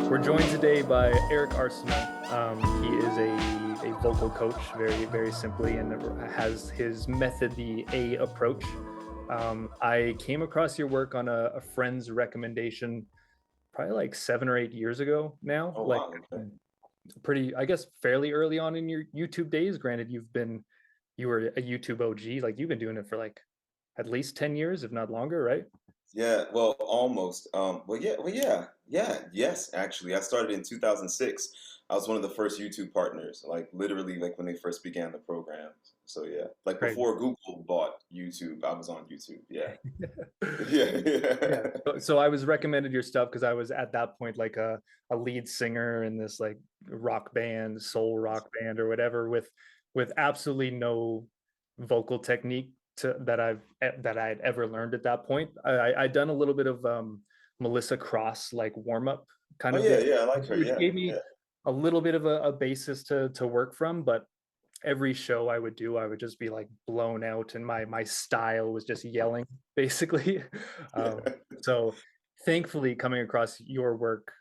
We're joined today by Eric Arceneaux. He is a vocal coach, very simply, and has his method, the AApproach. I came across your work on a friend's recommendation, probably like 7 or 8 years ago now. Oh Like wow, okay. pretty, I guess, fairly early on in your YouTube days. Granted, you were a YouTube OG. Like you've been doing it for like at least 10 years, if not longer, right? Yeah, well, almost. Yes, actually. I started in 2006. I was one of the first YouTube partners, like literally like when they first began the program. So yeah, like Right. before Google bought YouTube, I was on YouTube. Yeah. Yeah, Yeah. yeah. So I was recommended your stuff because I was at that point like a lead singer in this like rock band, soul rock band or whatever, with absolutely no vocal technique that I had ever learned at that point. I'd done a little bit of Melissa Cross like warm up kind Oh of yeah, video, yeah, I like her. which Yeah, gave yeah. me a little bit of a basis to work from, but every show I would do, I would just be like blown out, and my style was just yelling, basically. So thankfully, coming across your work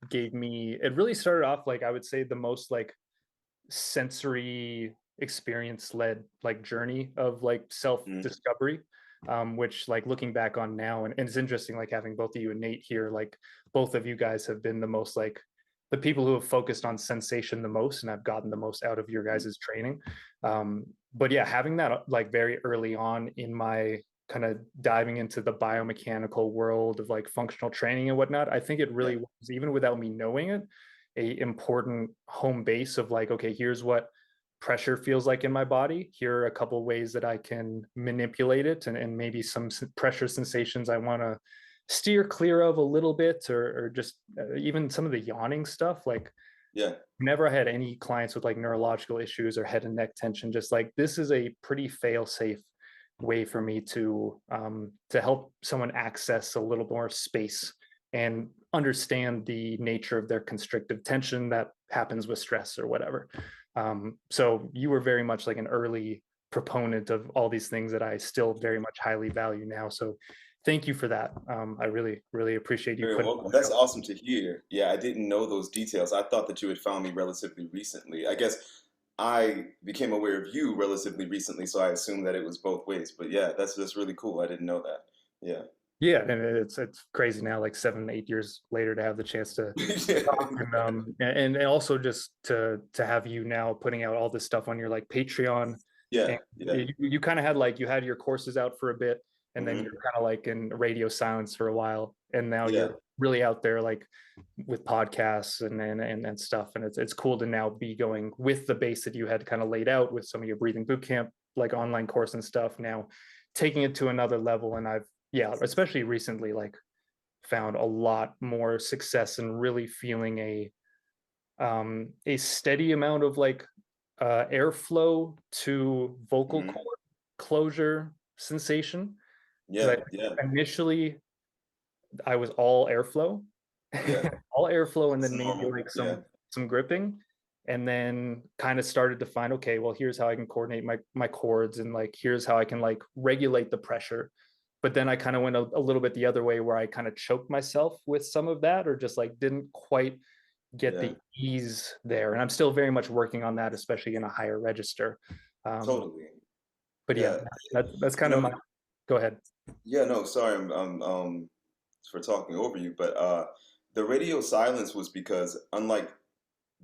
gave me. It really started off like I would say the most like sensory experience led like journey of like self Mhm. discovery. Which like looking back on now, and it's interesting like having both of you and Nate here, like both of you guys have been the most like the people who have focused on sensation the most and have gotten the most out of your guys' training. But yeah, having that like very early on in my kind of diving into the biomechanical world of like functional training and whatnot, I think it Yeah, really was, even without me knowing it, a important home base of like, okay, here's what pressure feels like in my body. Here are a couple ways that I can manipulate it, and maybe some pressure sensations I want to steer clear of a little bit, or just even some of the yawning stuff. Like yeah, never had any clients with like neurological issues or head and neck tension. Just like this is a pretty fail safe way for me to help someone access a little more space and understand the nature of their constrictive tension that happens with stress or whatever. So you were very much like an early proponent of all these things that I still very much highly value now. So thank you for that. I really appreciate you very putting welcome. That's awesome to hear. Yeah, I didn't know those details. I thought that you had found me relatively recently. I guess I became aware of you relatively recently, so I assumed that it was both ways. But yeah, that's really cool. I didn't know that. Yeah. yeah, and it's crazy now, like 7 8 years later, to have the chance to talk, and also just to have you now putting out all this stuff on your like Patreon. And Yeah, yeah, you kind of had like you had your courses out for a bit, and then you're hmm kind of like in radio silence for a while, and now yeah, you're really out there like with podcasts and stuff. And it's cool to now be going with the base that you had kind of laid out with some of your breathing boot camp like online course and stuff, now taking it to another level. And I've, yeah, especially recently, like found a lot more success in really feeling a steady amount of like airflow to vocal hmm cord closure sensation. Because yeah, yeah. I initially I was all airflow, Yeah, all airflow, and it's then maybe normal. like Yeah, some gripping, and then kind of started to find, okay, well, here's how I can coordinate my chords, and like here's how I can like regulate the pressure. But then I kind of went a little bit the other way where I kind of choked myself with some of that, or just like didn't quite get yeah, the ease there. And I'm still very much working on that, especially in a higher register. Um, totally. but yeah, Yeah, that's you kind of know, my. Go ahead. yeah. No, sorry, for talking over you, but the radio silence was because unlike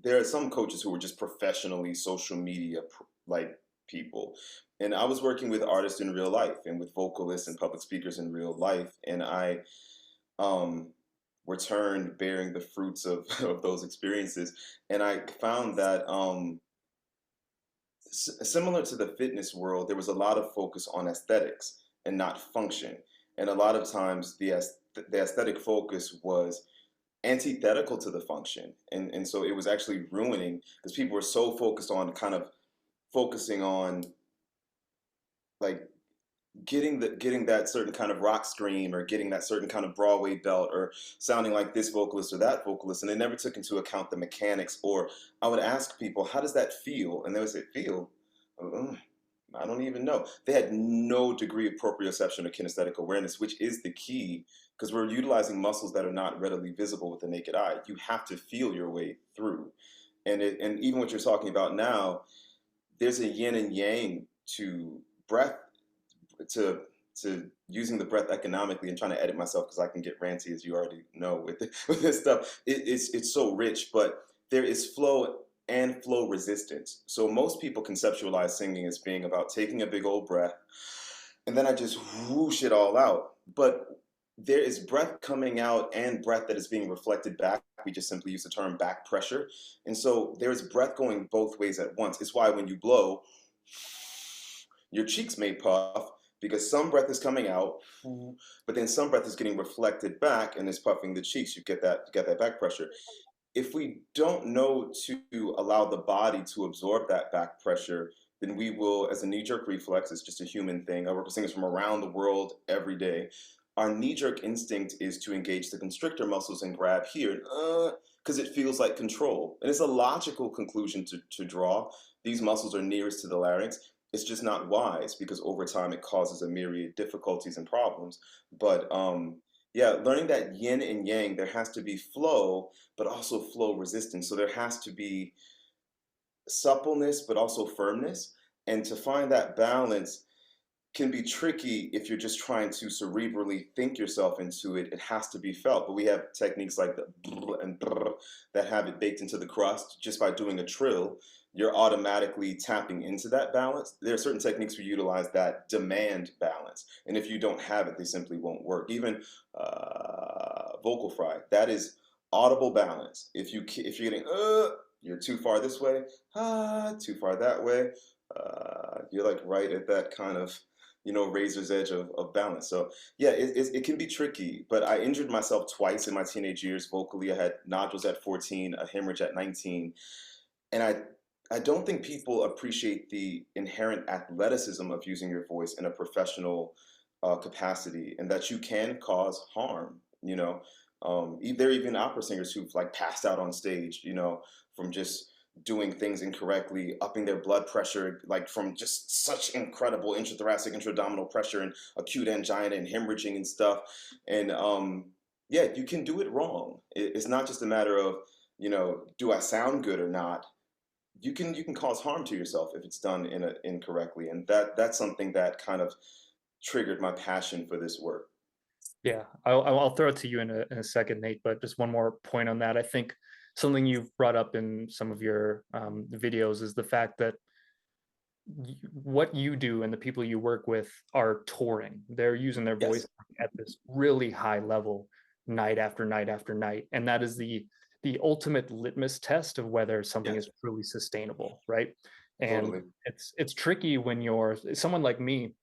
there are some coaches who are just professionally social media like people, and I was working with artists in real life and with vocalists and public speakers in real life, and I um returned bearing the fruits of of those experiences, and I found that similar to the fitness world, there was a lot of focus on aesthetics and not function, and a lot of times the aesthetic focus was antithetical to the function, and so it was actually ruining because people were so focused on kind of focusing on like getting that certain kind of rock scream or getting that certain kind of Broadway belt or sounding like this vocalist or that vocalist, and they never took into account the mechanics. Or I would ask people, "How does that feel?" And they would say, "Feel." "Mm, I don't even know." They had no degree of proprioception or kinesthetic awareness, which is the key because we're utilizing muscles that are not readily visible with the naked eye. You have to feel your way through. And even what you're talking about now, there's a yin and yang to breath, to using the breath economically, and trying to edit myself because I can get ranty, as you already know, with with this stuff. It's so rich, but there is flow and flow resistance. So most people conceptualize singing as being about taking a big old breath and then I just whoosh it all out. But there is breath coming out and breath that is being reflected back. We just simply use the term back pressure. And so there's breath going both ways at once. It's why when you blow, your cheeks may puff because some breath is coming out, but then some breath is getting reflected back and is puffing the cheeks. You get that back pressure. If we don't know to allow the body to absorb that back pressure, then we will, as a knee-jerk reflex, it's just a human thing. I work with singers from around the world every day. Our knee-jerk instinct is to engage the constrictor muscles and grab here, because it feels like control. And it's a logical conclusion to draw. These muscles are nearest to the larynx. It's just not wise because over time it causes a myriad difficulties and problems. But yeah, learning that yin and yang, there has to be flow, but also flow resistance. So there has to be suppleness, but also firmness. And to find that balance can be tricky if you're just trying to cerebrally think yourself into it. It has to be felt. But we have techniques like the brr and brr that have it baked into the crust. Just by doing a trill, you're automatically tapping into that balance. There are certain techniques we utilize that demand balance. And if you don't have it, they simply won't work. Even vocal fry, that is audible balance. If you're getting, you're too far this way, too far that way, you're like right at that kind of, razor's edge of balance. So yeah, it can be tricky, but I injured myself twice in my teenage years vocally. I had nodules at 14, a hemorrhage at 19. And I don't think people appreciate the inherent athleticism of using your voice in a professional capacity, and that you can cause harm. There are even opera singers who've like passed out on stage, from just doing things incorrectly, upping their blood pressure, like from just such incredible intrathoracic, intra-abdominal pressure and acute angina and hemorrhaging and stuff. And yeah, you can do it wrong. It's not just a matter of, do I sound good or not? You can cause harm to yourself if it's done incorrectly, and that's something that kind of triggered my passion for this work. Yeah, I'll throw it to you in a second, Nate. But just one more point on that. I think something you've brought up in some of your videos is the fact that what you do and the people you work with are touring. They're using their voice Yes, at this really high level, night after night after night, and that is the ultimate litmus test of whether something yes, is truly sustainable, right? And totally. it's tricky when you're someone like me.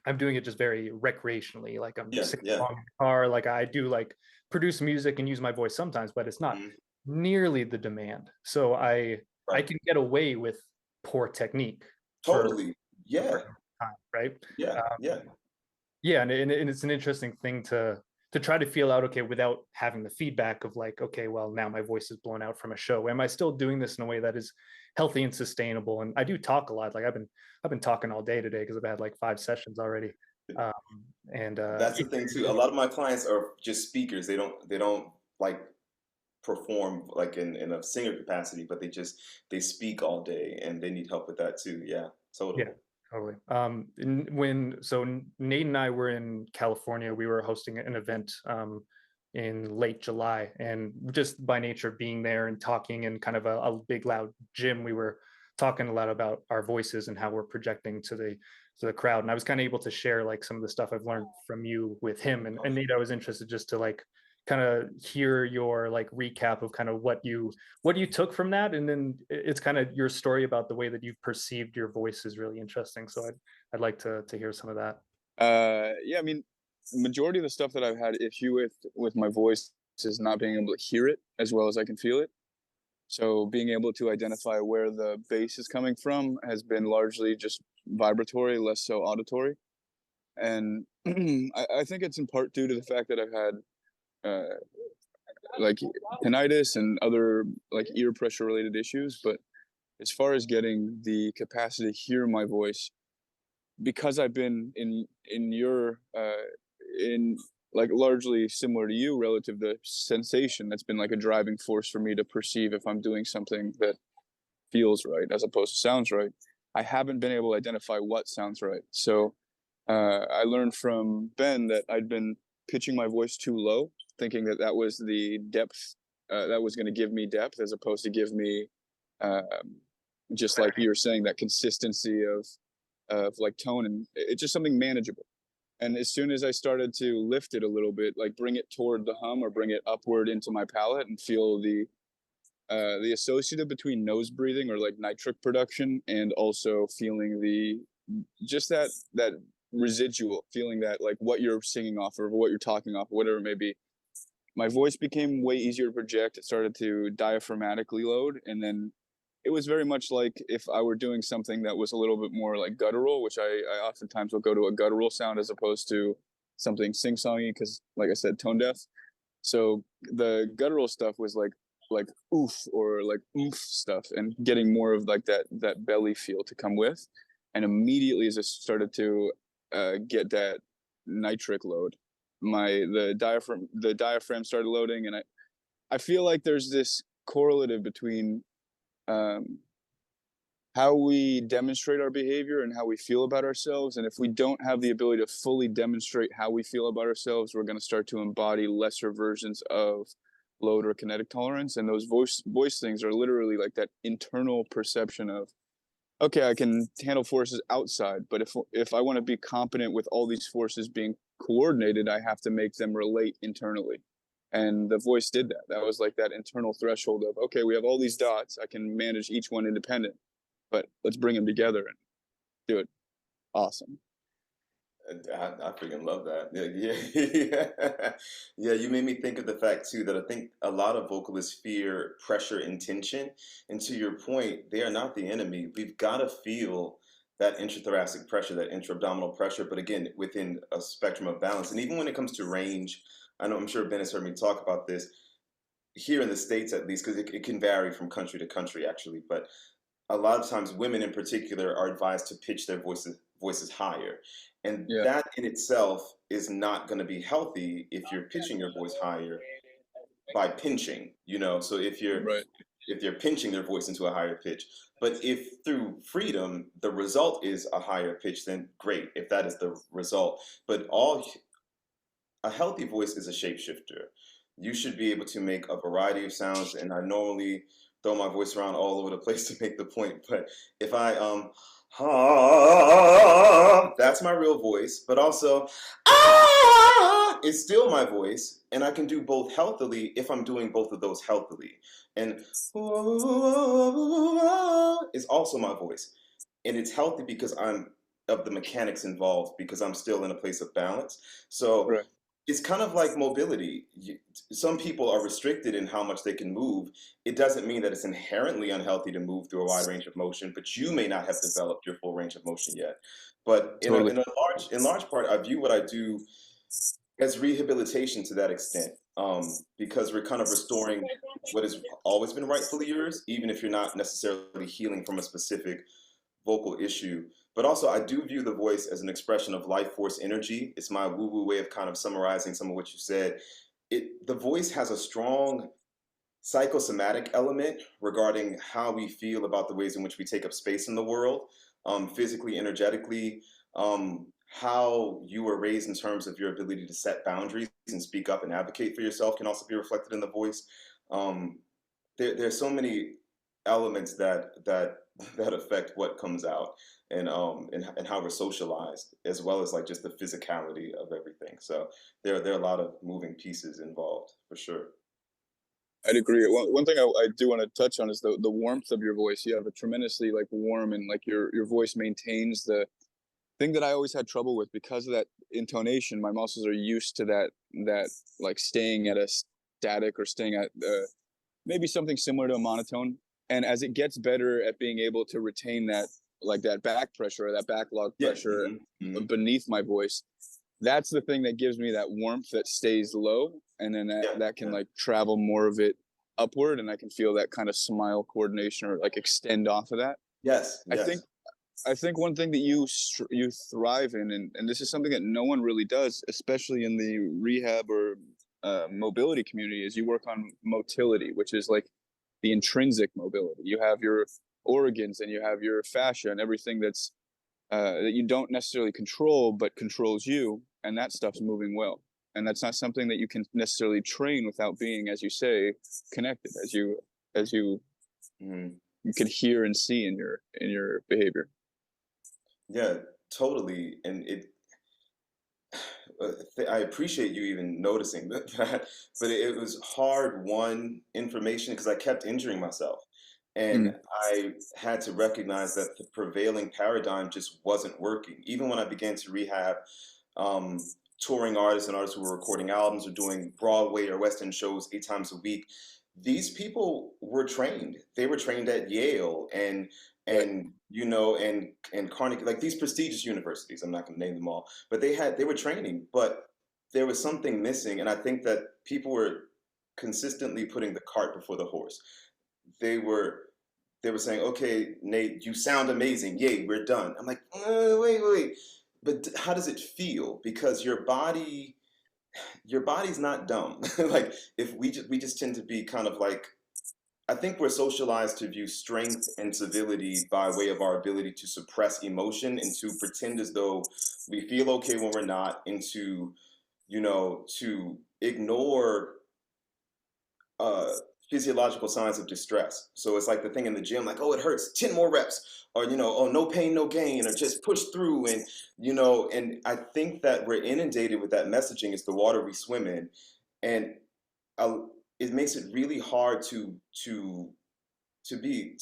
I'm doing it just very recreationally. Like I'm Yeah, singing yeah. along in the car. Like I do like produce music and use my voice sometimes, but it's not Mhm. nearly the demand. So I Right. can get away with poor technique for Totally. a Yeah, certain time, right? yeah, Um, yeah. yeah, and it's an interesting thing to try to feel out, okay, without having the feedback of like, okay, well, now my voice is blown out from a show. Am I still doing this in a way that is healthy and sustainable? And I do talk a lot. Like I've been talking all day today because I've had like 5 sessions already. Um, and That's the thing too. A lot of my clients are just speakers. They don't like perform like in a singer capacity, but they speak all day and they need help with that too. Yeah, yeah, totally. totally. Nate and I were in California, we were hosting an event in late July, and just by nature of being there and talking in kind of a big loud gym, we were talking a lot about our voices and how we're projecting to the crowd. And I was kind of able to share like some of the stuff I've learned from you with him. And Nate, I was interested just to like kind of hear your like recap of kind of what you took from that, and then it's kind of your story about the way that you've perceived your voice is really interesting. So I'd like to hear some of that. Yeah, I mean, majority of the stuff that I've had issue with my voice is not being able to hear it as well as I can feel it. So being able to identify where the bass is coming from has been largely just vibratory, less so auditory. And I think it's in part due to the fact that I've had uh, like tinnitus and other like ear pressure related issues. But as far as getting the capacity to hear my voice, because I've been in like largely similar to you relative to sensation. That's been like a driving force for me to perceive if I'm doing something that feels right as opposed to sounds right. I haven't been able to identify what sounds right. So I learned from Ben that I'd been pitching my voice too low, thinking that that was the depth that was going to give me depth as opposed to give me um, just like you were saying, that consistency of like tone, and it's just something manageable. And as soon as I started to lift it a little bit, like bring it toward the hum or bring it upward into my palate and feel the associative between nose breathing or like nitric production and also feeling the just that residual feeling, that like what you're singing off or what you're talking off, whatever it may be, my voice became way easier to project. It started to diaphragmatically load, and then it was very much like if I were doing something that was a little bit more like guttural, which I oftentimes will go to a guttural sound as opposed to something sing-songy because, like I said, tone deaf. So the guttural stuff was like oof or like oomph stuff, and getting more of like that belly feel to come with. And immediately as I started to get that nitric load, the diaphragm started loading, and I feel like there's this correlative between um, how we demonstrate our behavior and how we feel about ourselves. And if we don't have the ability to fully demonstrate how we feel about ourselves, we're going to start to embody lesser versions of load or kinetic tolerance. And those voice things are literally like that internal perception of, okay, I can handle forces outside, but if I want to be competent with all these forces being coordinated, I have to make them relate internally. And the voice did that. That was like that internal threshold of, okay, we have all these dots. I can manage each one independent, but let's bring them together and do it. Awesome. I freaking love that. Yeah. Yeah, you made me think of the fact too that I think a lot of vocalists fear pressure and tension. And to your point, they are not the enemy. We've got to feel that intrathoracic pressure, that intra-abdominal pressure, but again, within a spectrum of balance. And even when it comes to range, I know I'm sure Ben has heard me talk about this here in the States at least, because it can vary from country to country actually, but a lot of times women in particular are advised to pitch their voices higher, and Yeah. that in itself is not going to be healthy if you're pitching your voice higher by pinching, so Right. if you're pinching their voice into a higher pitch. But if through freedom the result is a higher pitch, then great, if that is the result. But a healthy voice is a shapeshifter. You should be able to make a variety of sounds, and I normally throw my voice around all over the place to make the point. But if I that's my real voice, but also is still my voice, and I can do both healthily if I'm doing both of those healthily. And is also my voice, and it's healthy because I'm of the mechanics involved because I'm still in a place of balance. So Right. it's kind of like mobility. Some people are restricted in how much they can move. It doesn't mean that it's inherently unhealthy to move through a wide range of motion, but you may not have developed your full range of motion yet. But Totally. in large part, I view what I do as rehabilitation to that extent, because we're kind of restoring what has always been rightfully yours, even if you're not necessarily healing from a specific vocal issue. But also, I do view the voice as an expression of life force energy. It's my woo woo way of kind of summarizing some of what you said. The voice has a strong psychosomatic element regarding how we feel about the ways in which we take up space in the world, physically, energetically, how you were raised in terms of your ability to set boundaries and speak up and advocate for yourself can also be reflected in the voice. Um, there's so many elements that affect what comes out, and how we're socialized, as well as like just the physicality of everything. So there are a lot of moving pieces involved for sure. I'd agree. One thing I do want to touch on is the warmth of your voice. You have a tremendously like warm, and like your voice maintains the thing that I always had trouble with because of that intonation. My muscles are used to that like staying at a static or staying at maybe something similar to a monotone. And as it gets better at being able to retain that like that back pressure or that backlog Yeah. pressure Hmm. beneath my voice, that's the thing that gives me that warmth that stays low, and then Yeah. that can Yeah. like travel more of it upward, and I can feel that kind of smile coordination or like extend off of that. Yes. I think Yes. I think one thing that you thrive in, and this is something that no one really does, especially in the rehab or mobility community, is you work on motility, which is like the intrinsic mobility. You have your organs and you have your fascia and everything that you don't necessarily control, but controls you, and that stuff's moving well. And that's not something that you can necessarily train without being, as you say, connected, as you Mhm. you can hear and see in your behavior. Yeah, totally. And I appreciate you even noticing that, but it was hard won information because I kept injuring myself. And Mm, I had to recognize that the prevailing paradigm just wasn't working. Even when I began to rehab touring artists and artists who were recording albums or doing Broadway or West End shows 8 times a week, these people were trained. They were trained at Yale right. and and Carnegie, like these prestigious universities. I'm not going to name them all, but they were training, but there was something missing, and I think that people were consistently putting the cart before the horse. They were they were saying, "Okay, Nate, you sound amazing. Yay, we're done." I'm like, wait. But how does it feel? Because your body's not dumb. Like if we just tend to be kind of like I think we're socialized to view strength and civility by way of our ability to suppress emotion and to pretend as though we feel okay when we're not, and to ignore uh, physiological signs of distress. So it's like the thing in the gym, like, oh, it hurts, 10 more reps, or, oh, no pain, no gain, or just push through. And I think that we're inundated with that messaging. It's the water we swim in. And uh, it makes it really hard to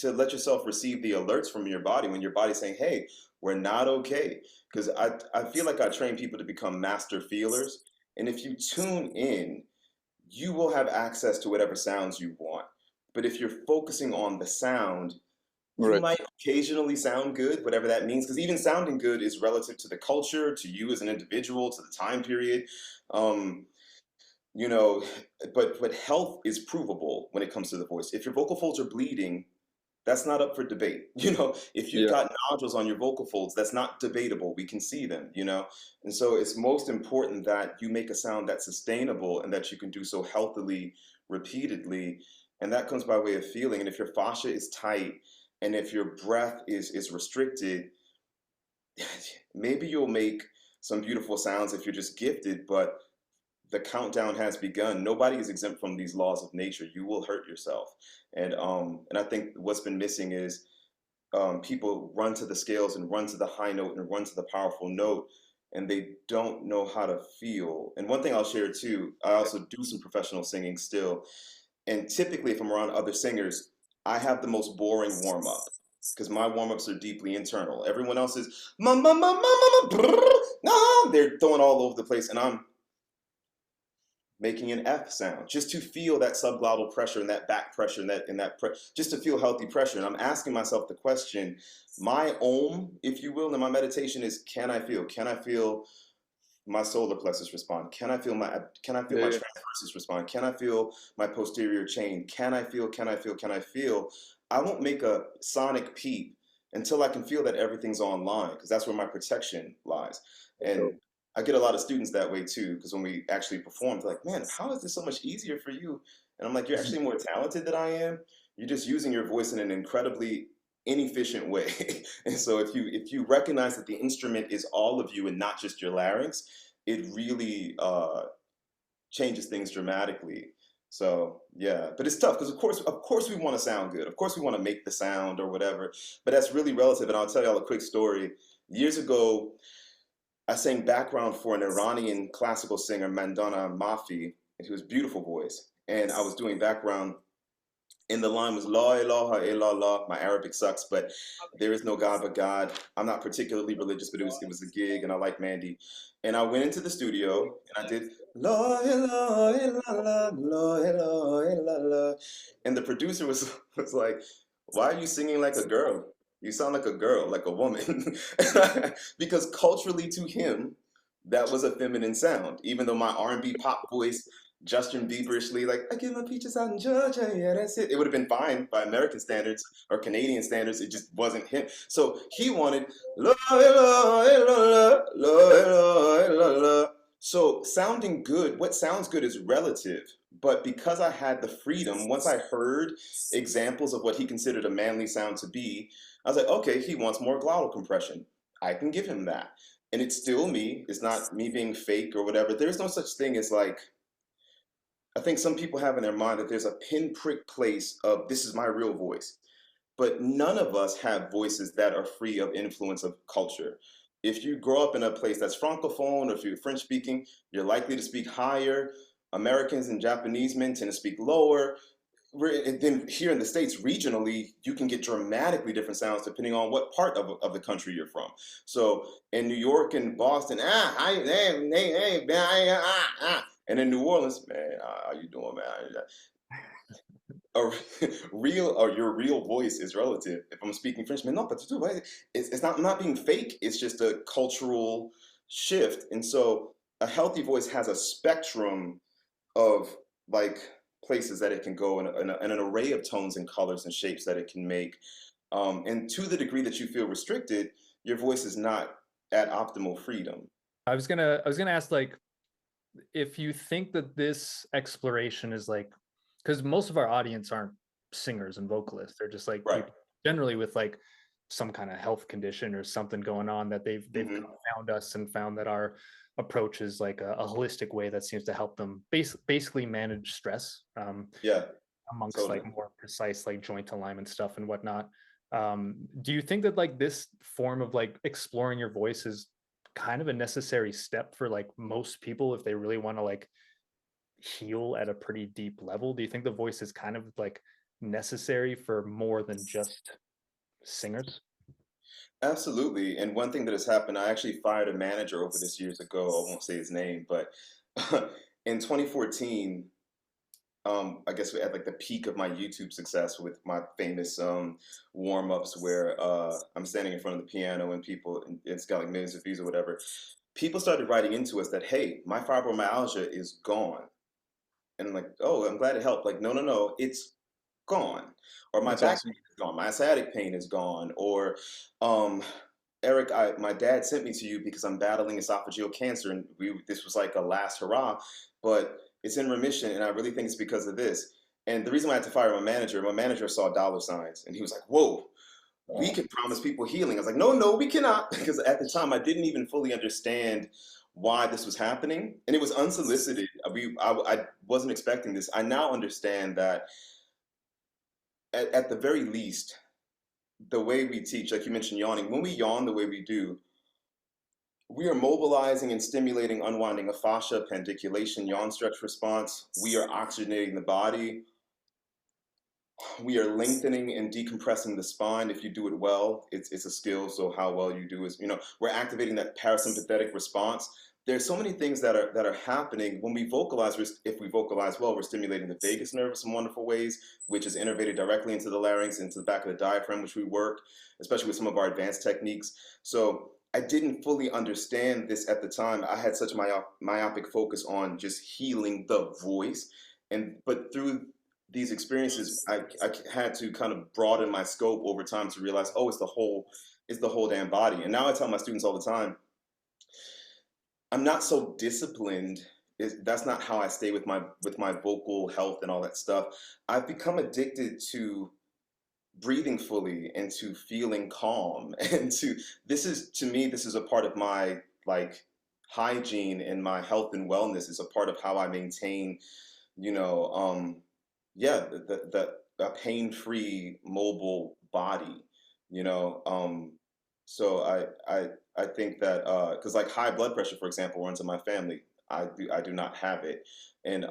let yourself receive the alerts from your body when your body's saying, hey, we're not okay. Because I feel like I train people to become master feelers. And if you tune in, you will have access to whatever sounds you want. But if you're focusing on the sound, you Right. might occasionally sound good, whatever that means, because even sounding good is relative to the culture, to you as an individual, to the time period. Um, you know, but health is provable when it comes to the voice. If your vocal folds are bleeding, that's not up for debate. If you've Yeah. got nodules on your vocal folds, that's not debatable. We can see them. And so it's most important that you make a sound that's sustainable and that you can do so healthily, repeatedly. And that comes by way of feeling. And if your fascia is tight and if your breath is restricted, maybe you'll make some beautiful sounds if you're just gifted, but the countdown has begun. Nobody is exempt from these laws of nature. You will hurt yourself. And I think what's been missing is people run to the scales and run to the high note and run to the powerful note, and they don't know how to feel. And one thing I'll share too, I also do some professional singing still. And typically, if I'm around other singers, I have the most boring warm up because my warm ups are deeply internal. Everyone else is, ma, ma, ma, ma, ma, ma, brrr, nah. They're throwing all over the place, and I'm making an F sound just to feel that subglottal pressure and that back pressure just to feel healthy pressure. And I'm asking myself the question, my om, if you will, and my meditation is, can I feel? Can I feel my solar plexus respond? Can I feel my Yeah. transversus respond? Can I feel my posterior chain? Can I feel? I won't make a sonic peep until I can feel that everything's online, because that's where my protection lies. Yeah. And I get a lot of students that way too, because when we actually perform, they're like, man, how is this so much easier for you? And I'm like, you're actually more talented than I am. You're just using your voice in an incredibly inefficient way. And so if you recognize that the instrument is all of you and not just your larynx, it really changes things dramatically. So yeah, but it's tough because of course we want to sound good. Of course we want to make the sound or whatever, but that's really relative. And I'll tell y'all a quick story. Years ago, I sang background for an Iranian classical singer, Mandana Mafi, and he was a beautiful voice. And I was doing background, and the line was La ilaha illallah. My Arabic sucks, but there is no God but God. I'm not particularly religious, but it was a gig, and I like Mandy. And I went into the studio and I did La ilaha illallah, La ilaha illallah. And the producer was like, "Why are you singing like a girl? You sound like a girl, like a woman." Because culturally to him, that was a feminine sound, even though my R&B pop voice Justin Bieberishly, like, I get my peaches out in Georgia, yeah, that's it. It would have been fine by American standards or Canadian standards. It just wasn't him. So he wanted, la, la, la, la, la, la, la, la. So sounding good, what sounds good is relative. But because I had the freedom, once I heard examples of what he considered a manly sound to be, I was like, okay, he wants more glottal compression. I can give him that. And it's still me. It's not me being fake or whatever. There's no such thing as like, I think some people have in their mind that there's a pinprick place of this is my real voice. But none of us have voices that are free of influence of culture. If you grow up in a place that's francophone, or if you're French speaking, you're likely to speak higher. Americans and Japanese men tend to speak lower. And then here in the States, regionally, you can get dramatically different sounds depending on what part of the country you're from. So in New York and Boston, and in New Orleans, man, how you doing, man? A real or your real voice is relative. If I'm speaking French, man, no, but it's not. I'm not being fake. It's just a cultural shift, and so a healthy voice has a spectrum of like places that it can go and an array of tones and colors and shapes that it can make. And to the degree that you feel restricted, your voice is not at optimal freedom. I was gonna ask, like, if you think that this exploration is like, because most of our audience aren't singers and vocalists, they're just like Right. people generally with like some kind of health condition or something going on, that they've Hmm. kind of found us and found that our approach is like a holistic way that seems to help them basically manage stress, Yeah, amongst like totally. more precise like joint alignment stuff and whatnot. Do you think that like this form of like exploring your voice is kind of a necessary step for like most people if they really want to like heal at a pretty deep level? Do you think the voice is kind of like necessary for more than just singers? Absolutely. And one thing that has happened, I actually fired a manager over this years ago. I won't say his name, but in 2014, I guess at like the peak of my YouTube success with my famous warm-ups where I'm standing in front of the piano and people, and it's got like millions of views or whatever. People started writing into us that, hey, my fibromyalgia is gone. And I'm like, oh, I'm glad it helped. Like, no, no, no, it's gone. Or my That's back awesome. pain is gone, my sciatic pain is gone. Or um, Eric, my dad sent me to you because I'm battling esophageal cancer, and this was like a last hurrah, but it's in remission, and I really think it's because of this. And the reason why I had to fire my manager saw dollar signs, and he was like, "Whoa, we can promise people healing." I was like, "No, no, we cannot," because at the time I didn't even fully understand why this was happening, and it was unsolicited. I wasn't expecting this. I now understand that at the very least, the way we teach, like you mentioned, yawning. When we yawn the way we do, we are mobilizing and stimulating unwinding of fascia, pandiculation, yawn stretch response. We are oxygenating the body. We are lengthening and decompressing the spine. If you do it well, it's a skill. So how well you do is, we're activating that parasympathetic response. There's so many things that are happening when we vocalize. If we vocalize well, we're stimulating the vagus nerve in wonderful ways, which is innervated directly into the larynx, into the back of the diaphragm, which we work, especially with some of our advanced techniques. So I didn't fully understand this at the time. I had such myopic focus on just healing the voice, but through these experiences, I had to kind of broaden my scope over time to realize, oh, it's the whole damn body. And now I tell my students all the time, I'm not so disciplined. That's not how I stay with my vocal health and all that stuff. I've become addicted to breathing fully and to feeling calm and to me this is a part of my like hygiene and my health and wellness is a part of how I maintain, you know, yeah, a pain-free mobile body, you know. So I think that because like high blood pressure, for example, runs in my family. I do not have it, and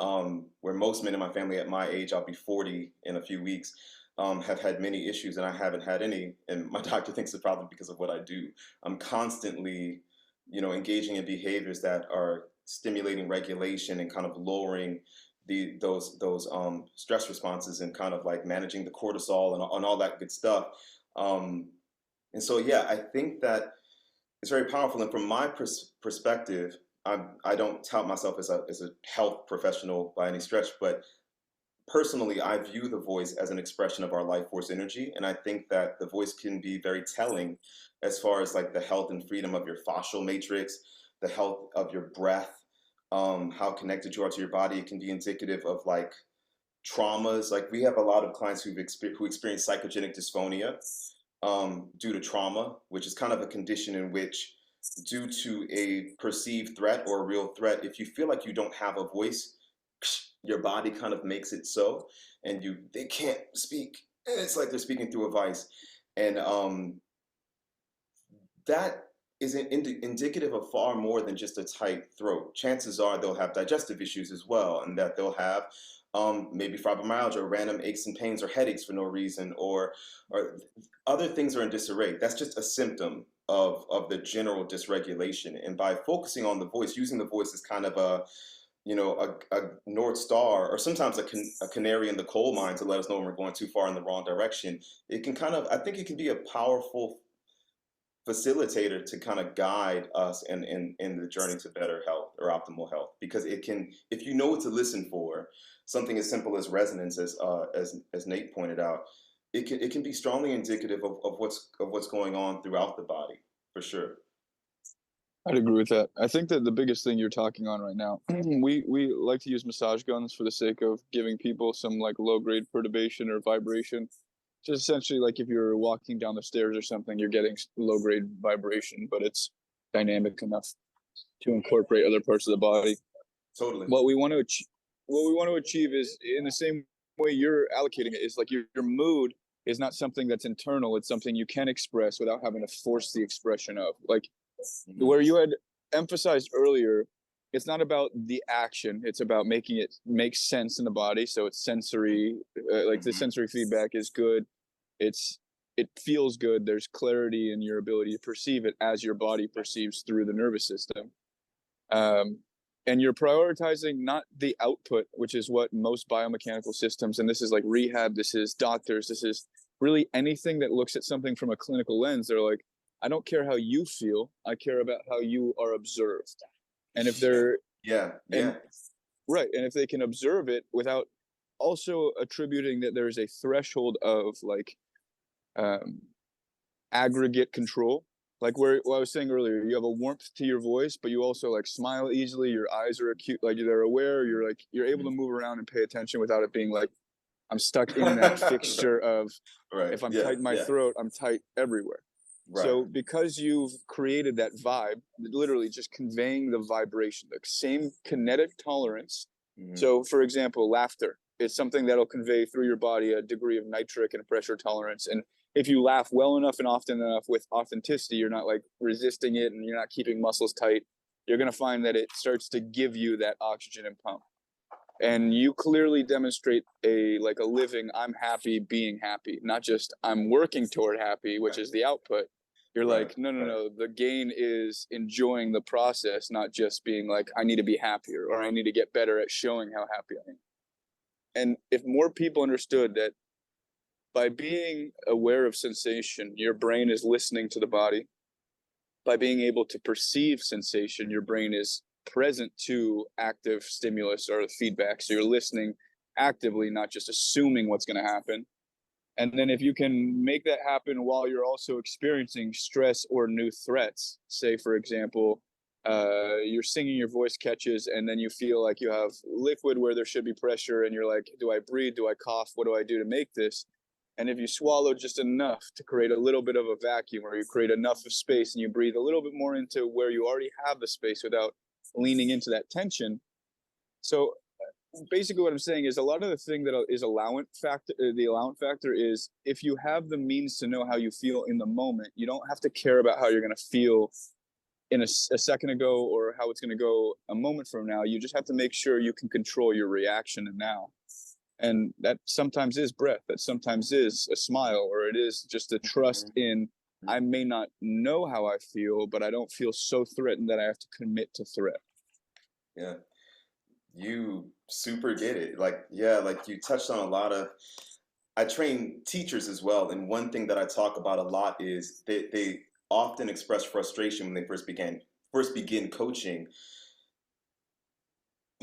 where most men in my family at my age, I'll be 40 in a few weeks, have had many issues, and I haven't had any. And my doctor thinks it's probably because of what I do. I'm constantly, engaging in behaviors that are stimulating regulation and kind of lowering those stress responses and kind of like managing the cortisol and all that good stuff. Um, and so yeah, I think that it's very powerful. And from my perspective, I don't tout myself as a health professional by any stretch, but personally, I view the voice as an expression of our life force energy, and I think that the voice can be very telling as far as like the health and freedom of your fascial matrix, the health of your breath, how connected you are to your body. It can be indicative of like traumas. Like we have a lot of clients who experience psychogenic dysphonia due to trauma, which is kind of a condition in which, due to a perceived threat or a real threat, if you feel like you don't have a voice, your body kind of makes it so, and they can't speak, and it's like they're speaking through a vice, and that is indicative of far more than just a tight throat. Chances are they'll have digestive issues as well, and that they'll have maybe fibromyalgia, or random aches and pains, or headaches for no reason, or other things are in disarray. That's just a symptom of the general dysregulation. And by focusing on the voice, using the voice as kind of a, a North Star, or sometimes a canary in the coal mine to let us know when we're going too far in the wrong direction, it can kind of, I think it can be a powerful facilitator to kind of guide us in the journey to better health or optimal health. Because it can, if you know what to listen for, something as simple as resonance, as Nate pointed out, it can be strongly indicative of what's going on throughout the body, for sure. I'd agree with that. I think that the biggest thing you're talking on right now, we like to use massage guns for the sake of giving people some like low grade perturbation or vibration. Just essentially like if you're walking down the stairs or something, you're getting low grade vibration, but it's dynamic enough to incorporate other parts of the body. Totally. What we want to achieve is, in the same way you're allocating it, is like your mood is not something that's internal. It's something you can express without having to force the expression of. Like where you had emphasized earlier, it's not about the action, it's about making it make sense in the body. So it's sensory, like the sensory feedback is good, it feels good, there's clarity in your ability to perceive it as your body perceives through the nervous system. And you're prioritizing not the output, which is what most biomechanical systems, and this is like rehab, this is doctors, this is really anything that looks at something from a clinical lens. They're like, I don't care how you feel, I care about how you are observed. And if they're right, and if they can observe it without also attributing that there's a threshold of like aggregate control, like what I was saying earlier, you have a warmth to your voice, but you also like smile easily, your eyes are acute, like they're aware, you're able to move around and pay attention without it being like I'm stuck in that fixture of if I'm tight in my throat, I'm tight everywhere. Right. So because you've created that vibe, literally just conveying the vibration, the same kinetic tolerance. So for example, laughter is something that'll convey through your body a degree of nitric and pressure tolerance. And if you laugh well enough and often enough with authenticity, you're not like resisting it and you're not keeping muscles tight, you're going to find that it starts to give you that oxygen and pump. And you clearly demonstrate a living, I'm happy being happy, not just I'm working toward happy, which is the output. You're like, no, the gain is enjoying the process, not just being like, I need to be happier or I need to get better at showing how happy I am. And if more people understood that by being aware of sensation, your brain is listening to the body. By being able to perceive sensation, your brain is present to active stimulus or feedback. So you're listening actively, not just assuming what's going to happen. And then if you can make that happen while you're also experiencing stress or new threats, say, for example, you're singing, your voice catches, and then you feel like you have liquid where there should be pressure, and you're like, do I breathe? Do I cough? What do I do to make this? And if you swallow just enough to create a little bit of a vacuum, or you create enough of space and you breathe a little bit more into where you already have the space without leaning into that tension. So basically what I'm saying is a lot of the thing that is the allowant factor is if you have the means to know how you feel in the moment, you don't have to care about how you're going to feel in a second ago or how it's going to go a moment from now. You just have to make sure you can control your reaction now. And that sometimes is breath, that sometimes is a smile, or it is just a trust in, I may not know how I feel, but I don't feel so threatened that I have to commit to threat. Yeah. You super get it. Like you touched on a lot of, I train teachers as well. And one thing that I talk about a lot is they often express frustration when they first begin coaching.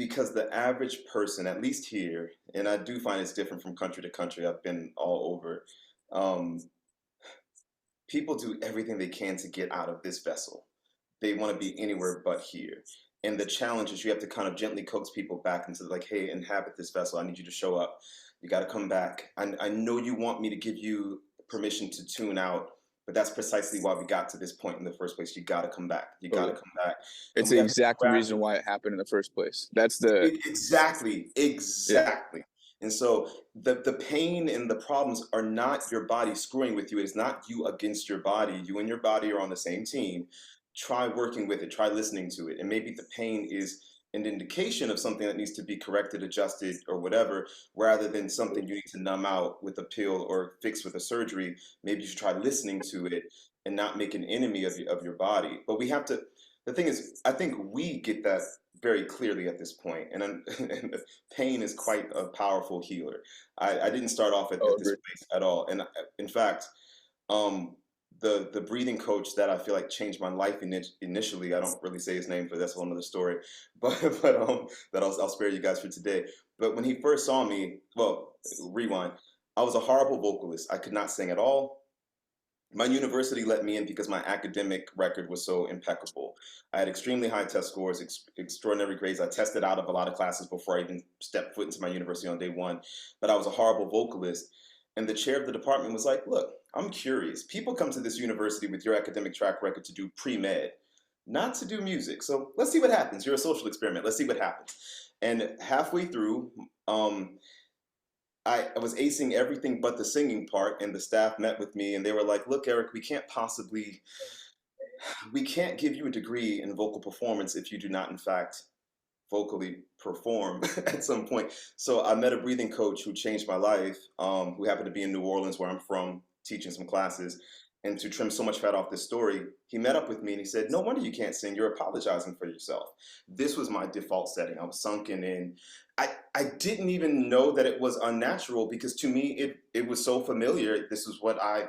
because the average person, at least here, and I do find it's different from country to country, I've been all over, um, people do everything they can to get out of this vessel. They want to be anywhere but here. And the challenge is you have to kind of gently coax people back into like, hey, inhabit this vessel. I need you to show up. You got to come back. I know you want me to give you permission to tune out, but that's precisely why we got to this point in the first place. You got to come back. You got to come back. And It's we the have to exact grab reason why it happened in the first place. That's the exactly, yeah. exactly. And so the pain and the problems are not your body screwing with you. It's not you against your body. You and your body are on the same team. Try working with it. Try listening to it. And maybe the pain is an indication of something that needs to be corrected, adjusted, or whatever, rather than something you need to numb out with a pill or fix with a surgery. Maybe you should try listening to it and not make an enemy of your body. But we have to, the thing is, I think we get that very clearly at this point, and, and pain is quite a powerful healer. I didn't start off at this Agreed. place at all, and in fact, um, the breathing coach that I feel like changed my life initially, I don't really say his name, but that's a whole another story. But that I'll spare you guys for today. But when he first saw me, well, rewind. I was a horrible vocalist. I could not sing at all. My university let me in because my academic record was so impeccable. I had extremely high test scores, extraordinary grades. I tested out of a lot of classes before I even stepped foot into my university on day one. But I was a horrible vocalist. And the chair of the department was like, look, I'm curious. People come to this university with your academic track record to do pre-med, not to do music. So let's see what happens. You're a social experiment. Let's see what happens. And halfway through, I was acing everything but the singing part, and the staff met with me and they were like, look, Eric, we can't give you a degree in vocal performance if you do not, in fact, vocally perform at some point. So I met a breathing coach who changed my life, who happened to be in New Orleans, where I'm from, teaching some classes. And to trim so much fat off this story, he met up with me and he said, no wonder you can't sing. You're apologizing for yourself. This was my default setting. I was sunken in. I didn't even know that it was unnatural because to me, it was so familiar. This is what I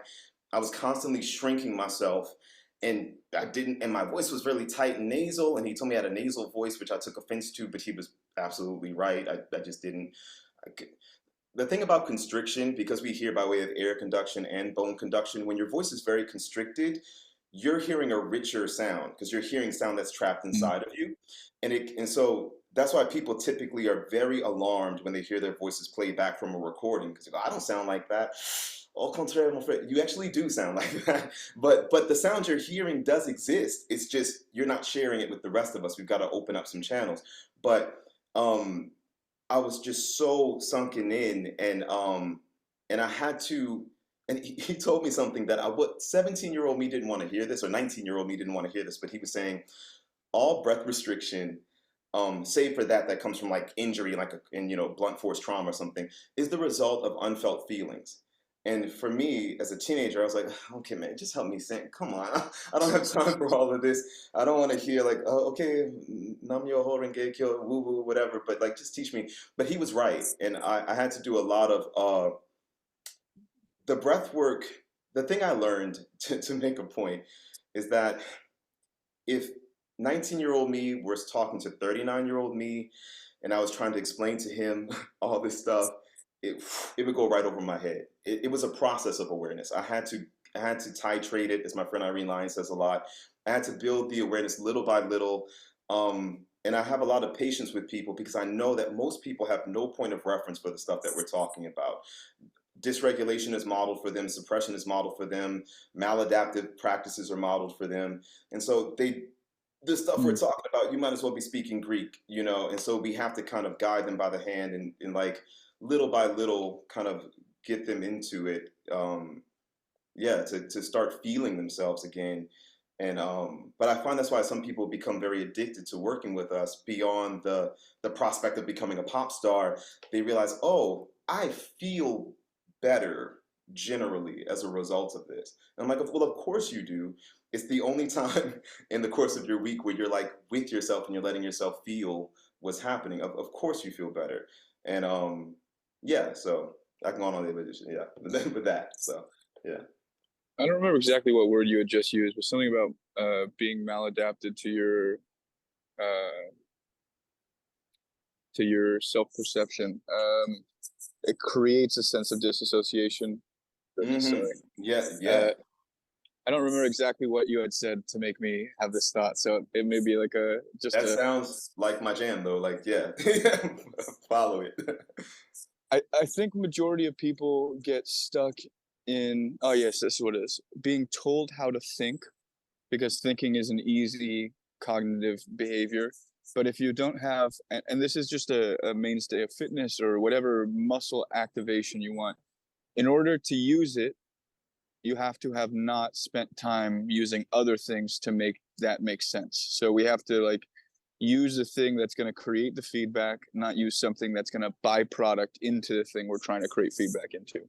was constantly shrinking myself, and and my voice was really tight and nasal, and he told me I had a nasal voice, which I took offense to, but he was absolutely right. I just didn't. The thing about constriction, because we hear by way of air conduction and bone conduction, when your voice is very constricted, you're hearing a richer sound because you're hearing sound that's trapped inside of you. And so that's why people typically are very alarmed when they hear their voices played back from a recording because they go, I don't sound like that. Au contraire, mon frère. You actually do sound like that. But the sound you're hearing does exist. It's just you're not sharing it with the rest of us. We've got to open up some channels. But I was just so sunken in, and I had to, and he told me something that what 17-year-old me didn't want to hear this, or 19-year-old me didn't want to hear this, but he was saying all breath restriction, save for that comes from like injury, like blunt force trauma or something, is the result of unfelt feelings. And for me, as a teenager, I was like, okay, man, just help me sing. Come on. I don't have time for all of this. I don't want to hear like, oh, okay, nam yo ho renge kyo, woo woo, whatever, but like, just teach me. But he was right. And I had to do a lot of the breath work. The thing I learned to make a point is that if 19-year-old me was talking to 39-year-old me, and I was trying to explain to him all this stuff, it would go right over my head. It was a process of awareness. I had to titrate it, as my friend Irene Lyons says a lot. I had to build the awareness little by little. And I have a lot of patience with people because I know that most people have no point of reference for the stuff that we're talking about. Dysregulation is modeled for them, suppression is modeled for them, maladaptive practices are modeled for them. And so the stuff we're talking about, you might as well be speaking Greek, and so we have to kind of guide them by the hand and like little by little kind of get them into it. To start feeling themselves again. And but I find that's why some people become very addicted to working with us beyond the prospect of becoming a pop star. They realize, oh, I feel better generally as a result of this. And I'm like, well, of course you do. It's the only time in the course of your week where you're like with yourself and you're letting yourself feel what's happening. Of course you feel better. And so I can go on all the edition, with that. So yeah. I don't remember exactly what word you had just used, but something about being maladapted to your to your self-perception. It creates a sense of disassociation. Mm-hmm. Sorry. Yeah, yeah. Uh, I don't remember exactly what you had said to make me have this thought, so it may be like That sounds like my jam though. Like, yeah, follow it. I think majority of people get stuck in, oh yes, this is what it is, being told how to think, because thinking is an easy cognitive behavior. But if you don't have, and this is just a mainstay of fitness or whatever muscle activation you want, in order to use it, you have to have not spent time using other things to make that make sense. So we have to like use the thing that's going to create the feedback, not use something that's going to byproduct into the thing we're trying to create feedback into.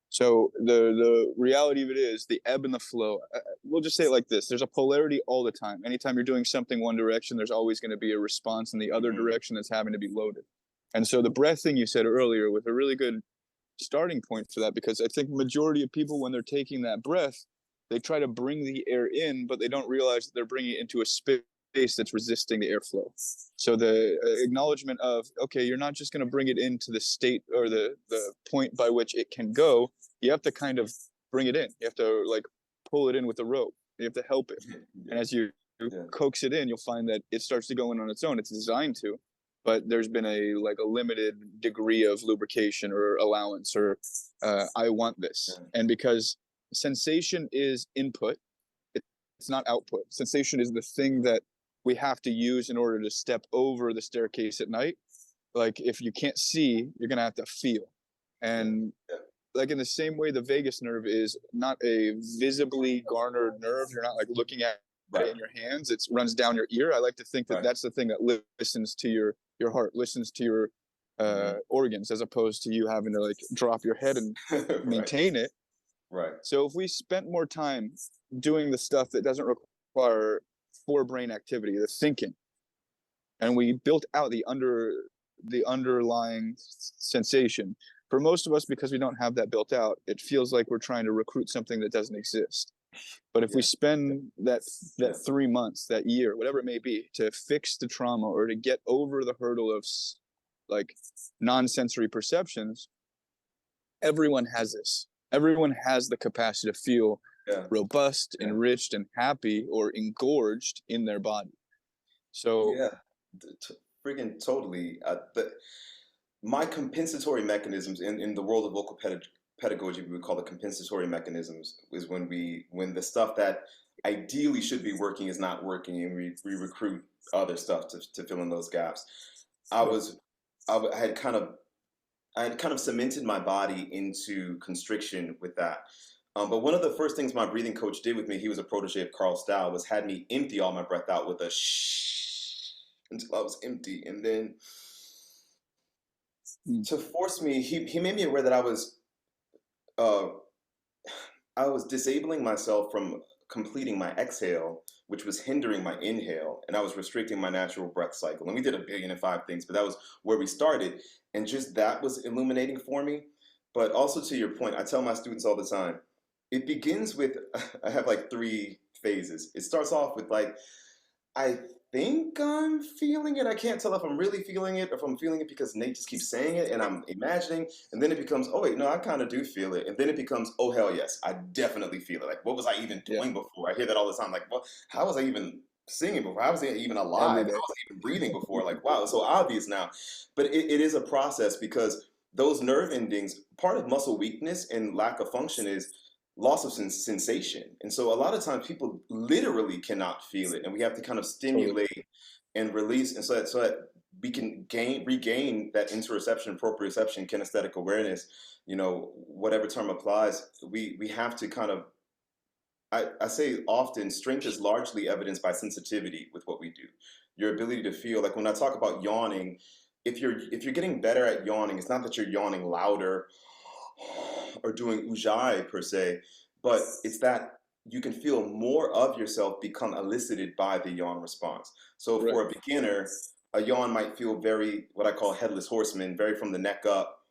So the reality of it is the ebb and the flow. We'll just say it like this: there's a polarity all the time. Anytime you're doing something one direction, there's always going to be a response in the other Mhm. direction that's having to be loaded. And so the breath thing you said earlier was a really good starting point for that, because I think majority of people, when they're taking that breath, they try to bring the air in, but they don't realize that they're bringing it into a space that's resisting the airflow. So the acknowledgement of, okay, you're not just going to bring it into the state or the point by which it can go. You have to kind of bring it in. You have to like pull it in with a rope. You have to help it. And as you Yeah. coax it in, you'll find that it starts to go in on its own. It's designed to, but there's been a limited degree of lubrication or allowance, or I want this. Yeah. And because sensation is input, it's not output. Sensation is the thing that we have to use in order to step over the staircase at night. Like if you can't see, you're gonna have to feel. And Yeah. like in the same way, the vagus nerve is not a visibly garnered nerve. You're not like looking at Right. it in your hands. It runs down your ear. I like to think that Right. that's the thing that listens to your heart, listens to your organs, as opposed to you having to like drop your head and Right. maintain it. Right. So if we spent more time doing the stuff that doesn't require forebrain activity, the thinking, and we built out the underlying sensation, for most of us, because we don't have that built out, it feels like we're trying to recruit something that doesn't exist. But if we Yeah. spend that Yeah. 3 months, that year, whatever it may be, to fix the trauma or to get over the hurdle of like non-sensory perceptions, everyone has this. Everyone has the capacity to feel Yeah. robust, Yeah. enriched, and happy, or engorged in their body. So Yeah. Freaking totally. My compensatory mechanisms in the world of vocal pedagogy, we would call it compensatory mechanisms, is when the stuff that ideally should be working is not working, and we recruit other stuff to fill in those gaps. I Right. was I had kind of cemented my body into constriction with that. But one of the first things my breathing coach did with me, he was a protege of Carl Stow, was had me empty all my breath out with a shh until I was empty, and then Mm. to force me, he made me aware that uh, I was disabling myself from completing my exhale, which was hindering my inhale, and I was restricting my natural breath cycle. And we did 1,000,000,005 things, but that was where we started, and just that was illuminating for me. But also to your point, I tell my students all the time, it begins with I have like 3 phases. It starts off with like, I think I'm feeling it. I can't tell if I'm really feeling it or if I'm feeling it because Nate just keeps saying it and I'm imagining. And then it becomes, oh wait, no, I kind of do feel it. And then it becomes, oh hell yes, I definitely feel it. Like, what was I even Yeah. doing before? I hear that all the time. Like, what? How was I even singing before? How was I even Every alive? day. How was I even breathing before? Like, wow, it's so obvious now. But it is a process because those nerve endings, part of muscle weakness and lack of function is loss of sensation. And so a lot of times people literally cannot feel it, and we have to kind of Totally. stimulate and release, and so that we can regain that interoception, proprioception, kinesthetic awareness. Whatever term applies, we have to kind of. I say often, strength is largely evidenced by sensitivity with what we do. Your ability to feel, like when I talk about yawning, if you're getting better at yawning, it's not that you're yawning louder or doing ujjayi per se, but it's that you can feel more of yourself become elicited by the yawn response. So Right. for a beginner, a yawn might feel very, what I call headless horseman, very from the neck up.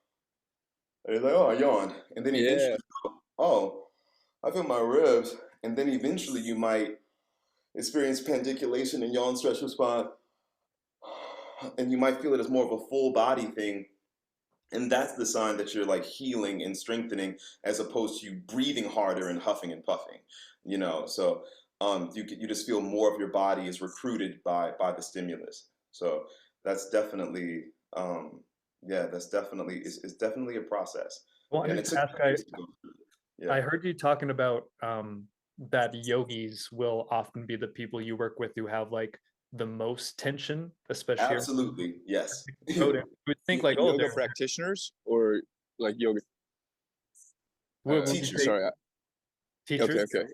And he's like, oh, I yawned. And then Yeah. eventually, oh, I feel my ribs. And then eventually you might experience pandiculation and yawn stretch response. and you might feel it as more of a full body thing. And that's the sign that you're like healing and strengthening, as opposed to you breathing harder and huffing and puffing, you know. So you just feel more of your body is recruited by the stimulus. So that's definitely yeah, that's definitely is definitely a process. And Wanted it to took ask, me years to go through. Yeah, I heard you talking about that yogis will often be the people you work with who have like the most tension, especially around absolutely. Yes. the throat. And you would think like, oh, Yoga practitioners or like yoga what would you Teachers. say, sorry. teachers? Okay.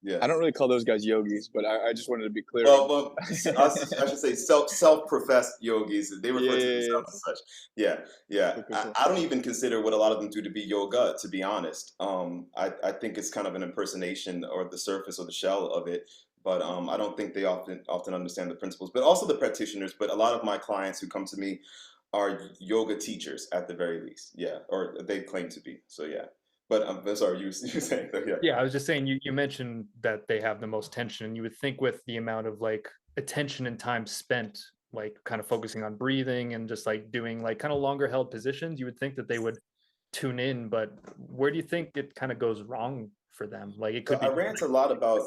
Yeah. I don't really call those guys yogis, but I just wanted to be clear. Well, I should say self-professed yogis. They refer to Yeah. themselves as such. Yeah. Cool. I don't even consider what a lot of them do to be yoga, to be honest. I think it's kind of an impersonation or the surface or the shell of it. But I don't think they often understand the principles. But also the practitioners. But a lot of my clients who come to me are yoga teachers at the very least. Yeah, or they claim to be. So yeah. But I'm sorry, you were saying that. Yeah. Yeah, I was just saying you mentioned that they have the most tension, and you would think with the amount of like attention and time spent like kind of focusing on breathing and just like doing like kind of longer held positions, you would think that they would tune in, but where do you think it kind of goes wrong for them? Like it So could I be rant a lot about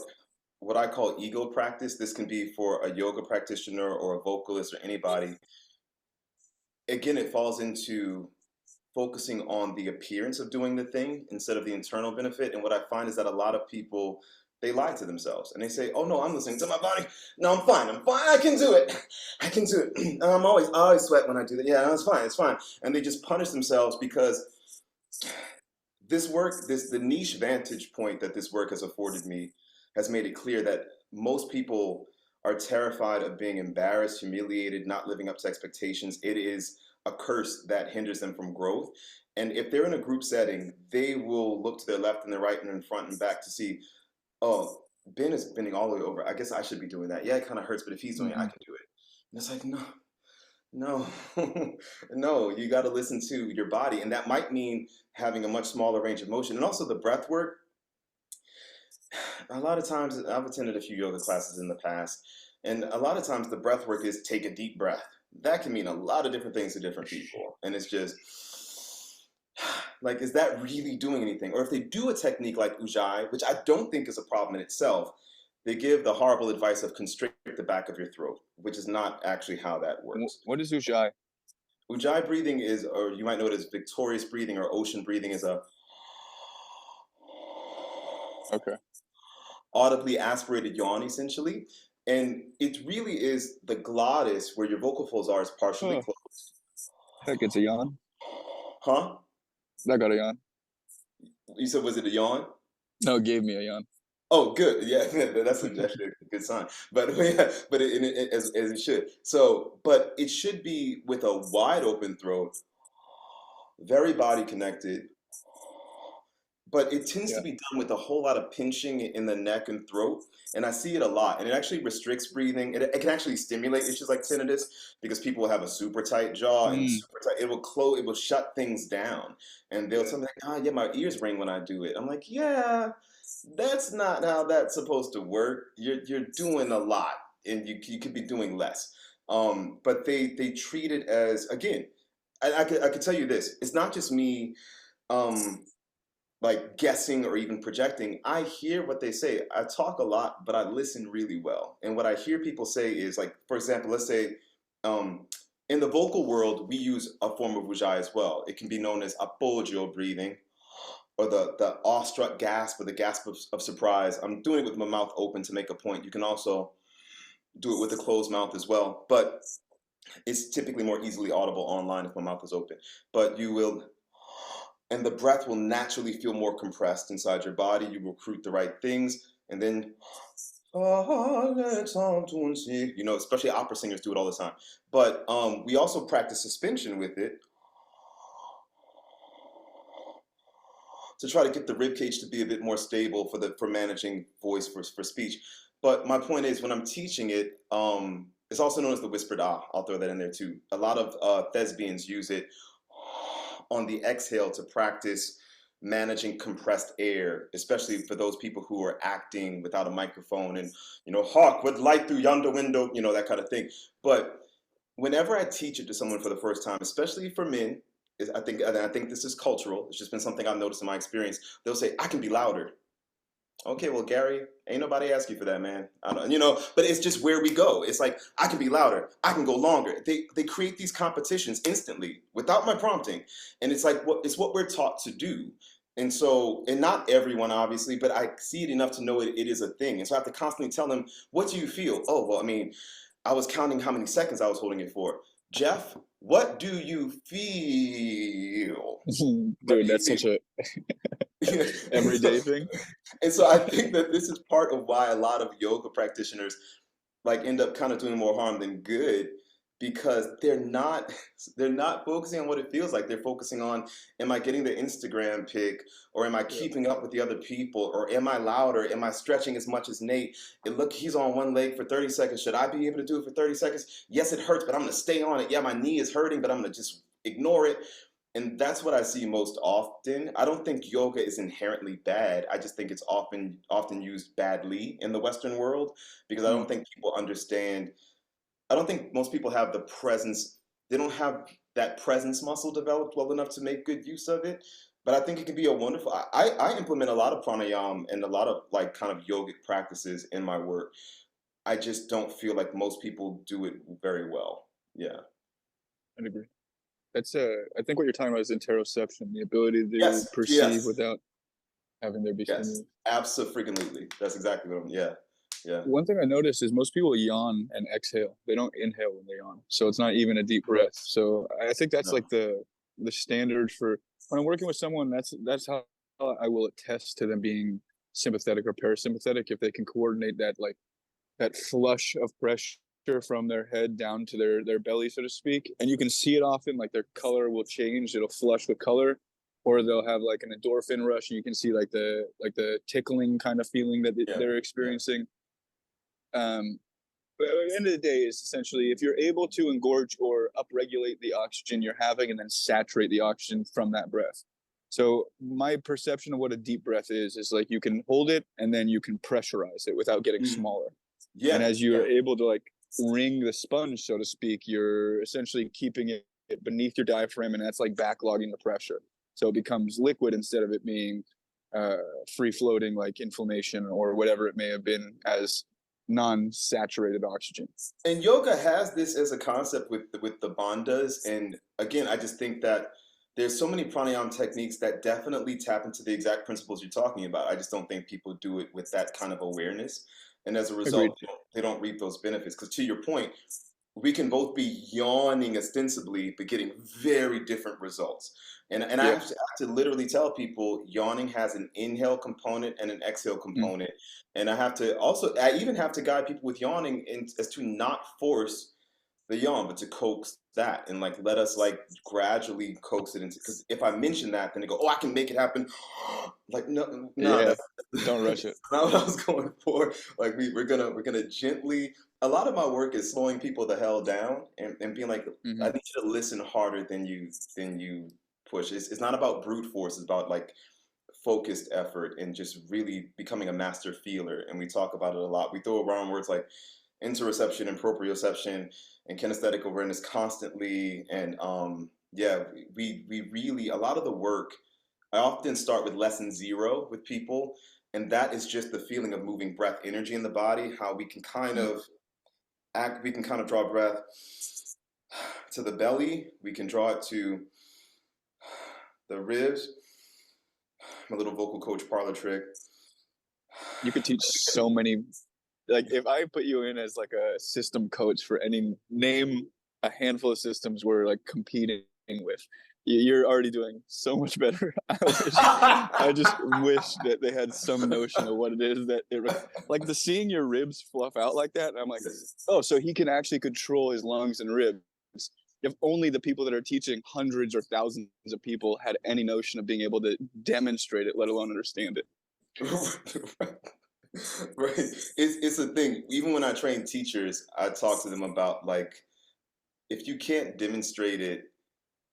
what I call ego practice. This can be for a yoga practitioner or a vocalist or anybody. Again, it falls into focusing on the appearance of doing the thing instead of the internal benefit. And what I find is that a lot of people, they lie to themselves and they say, "Oh no, I'm listening to my body. No, I'm fine. I can do it. I can do it. I always sweat when I do that. Yeah, no, it's fine." And they just punish themselves because this work, the niche vantage point that this work has afforded me has made it clear that most people are terrified of being embarrassed, humiliated, not living up to expectations. It is a curse that hinders them from growth. And if they're in a group setting, they will look to their left and their right and in front and back to see, oh, Ben is bending all the way over. I guess I should be doing that. Yeah, it kind of hurts, but if he's doing it, I can do it. And it's like, no, no, you got to listen to your body. And that might mean having a much smaller range of motion. And also the breath work. A lot of times, I've attended a few yoga classes in the past, and a lot of times the breath work is take a deep breath. That can mean a lot of different things to different people. And it's just like, is that really doing anything? Or if they do a technique like Ujjayi, which I don't think is a problem in itself, they give the horrible advice of constrict the back of your throat, which is not actually how that works. What is Ujjayi? Ujjayi breathing is, or you might know it as victorious breathing or ocean breathing, is a Okay. audibly aspirated yawn essentially. And it really is the glottis where your vocal folds are is partially closed. That gets a yawn. Huh? That got a yawn. You said, was it a yawn? No, it gave me a yawn. Oh, good. Yeah, that's actually a good sign. But yeah, but as it should. So, but it should be with a wide open throat, very body connected. But it tends to be done with a whole lot of pinching in the neck and throat. And I see it a lot. And it actually restricts breathing. It can actually stimulate issues like tinnitus because people will have a super tight jaw and super tight. It will close, it will shut things down. And they'll tell me, like, "Oh, yeah, my ears ring when I do it." I'm like, yeah, that's not how that's supposed to work. You're doing a lot and you could be doing less. But they treat it as, again, I could tell you this. It's not just me like guessing or even projecting. I hear what they say. I talk a lot, but I listen really well. And what I hear people say is, like, for example, let's say in the vocal world, we use a form of Ujjayi as well. It can be known as AApproach breathing, or the awestruck gasp, or the gasp of surprise. I'm doing it with my mouth open to make a point. You can also do it with a closed mouth as well, but it's typically more easily audible online if my mouth is open. But you will, and the breath will naturally feel more compressed inside your body. You recruit the right things, and then, you know, especially opera singers do it all the time. But we also practice suspension with it to try to get the rib cage to be a bit more stable for managing voice for speech. But my point is, when I'm teaching it, it's also known as the whispered ah. I'll throw that in there too. A lot of thespians use it on the exhale to practice managing compressed air, especially for those people who are acting without a microphone and, you know, "Hawk with light through yonder window," you know, that kind of thing. But whenever I teach it to someone for the first time, especially for men, I think this is cultural. It's just been something I've noticed in my experience. They'll say, "I can be louder." Okay, well, Gary, ain't nobody ask you for that, man. I don't, but it's just where we go. It's like I can be louder, I can go longer. They create these competitions instantly without my prompting, and it's like what we're taught to do. And so, and not everyone, obviously, but I see it enough to know it is a thing. And so I have to constantly tell them, "What do you feel?" "Oh, well, I mean, I was counting how many seconds I was holding it for." "Jeff, what do you feel?" What Dude, do you that's such a feel? And everyday so, thing. and so I think that this is part of why a lot of yoga practitioners like end up kind of doing more harm than good, because they're not focusing on what it feels like. They're focusing on, am I getting the Instagram pic, or am I Yeah. keeping up with the other people, or am I louder? Am I stretching as much as Nate? And look, he's on one leg for 30 seconds. Should I be able to do it for 30 seconds? Yes, it hurts, but I'm going to stay on it. Yeah, my knee is hurting, but I'm going to just ignore it. And that's what I see most often. I don't think yoga is inherently bad. I just think it's often used badly in the Western world, because I Mm. don't think people understand. I don't think most people have the presence. They don't have that presence muscle developed well enough to make good use of it. But I think it can be a wonderful. I implement a lot of pranayama and a lot of like kind of yogic practices in my work. I just don't feel like most people do it very well. Yeah. I'd agree. That's I think what you're talking about is interoception, the ability to Yes. perceive Yes. without having there be Yes. stimulus. Absolutely. That's exactly what I'm. Yeah. Yeah. One thing I noticed is most people yawn and exhale. They don't inhale when they yawn, so it's not even a deep breath. So I think that's No. like the standard for when I'm working with someone. That's how I will attest to them being sympathetic or parasympathetic if they can coordinate that like that flush of pressure from their head down to their belly, so to speak. And you can see it often, like their color will change. It'll flush with color, or they'll have like an endorphin rush, and you can see like the tickling kind of feeling that Yeah. they're Yeah. experiencing. But at the end of the day, is essentially if you're able to engorge or upregulate the oxygen you're having and then saturate the oxygen from that breath. So my perception of what a deep breath is like you can hold it and then you can pressurize it without getting Mm. smaller. And Yeah. as you're Yeah. able to like wring the sponge, so to speak, you're essentially keeping it beneath your diaphragm, and that's like backlogging the pressure. So it becomes liquid instead of it being uh, free floating like inflammation or whatever it may have been as non-saturated oxygen. And yoga has this as a concept with the bandhas. And again, I just think that there's so many pranayama techniques that definitely tap into the exact principles you're talking about. I just don't think people do it with that kind of awareness, and as a Agreed. result, they don't reap those benefits. Because to your point, we can both be yawning ostensibly, but getting very different results. And I Yeah. have to literally tell people yawning has an inhale component and an exhale Mm. component. And I even have to guide people with yawning as to not force the yawn, but to coax that and like let us like gradually coax it into. Because if I mention that, then they go, "Oh, I can make it happen." Like no, no, Yeah. that's Don't rush it. not what I was going for. Like we're gonna gently. A lot of my work is slowing people the hell down and being like, I Hmm. need you to listen harder than you push. It's not about brute force. It's about like focused effort and just really becoming a master feeler. And we talk about it a lot. We throw around words like interoception and proprioception and kinesthetic awareness constantly. And yeah, we really, a lot of the work, I often start with lesson 0 with people. And that is just the feeling of moving breath energy in the body, how we can kind of draw breath to the belly. We can draw it to the ribs. My little vocal coach parlor trick. You could teach so many. Like if I put you in as like a system coach for any name a handful of systems we're like competing with, you're already doing so much better. I just wish that they had some notion of what it is that like the seeing your ribs fluff out like that. I'm like, oh, so he can actually control his lungs and ribs. If only the people that are teaching hundreds or thousands of people had any notion of being able to demonstrate it, let alone understand it. Right. It's a thing. Even when I train teachers, I talk to them about like, if you can't demonstrate it,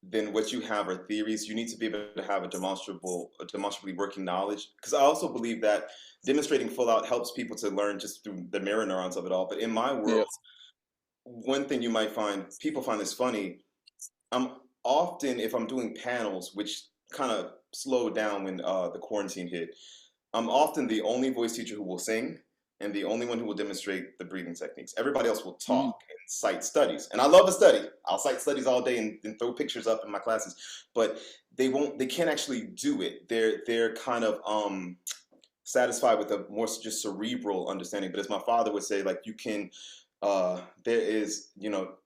then what you have are theories. You need to be able to have a demonstrably working knowledge. Because I also believe that demonstrating full out helps people to learn just through the mirror neurons of it all. But in my Yeah. world, one thing you might find, people find this funny. I'm often, if I'm doing panels, which kind of slowed down when the quarantine hit, I'm often the only voice teacher who will sing and the only one who will demonstrate the breathing techniques. Everybody else will Mm, talk and cite studies. And I love a study. I'll cite studies all day and throw pictures up in my classes, but they can't actually do it. They're kind of satisfied with a more just cerebral understanding. But as my father would say, like you can, there is,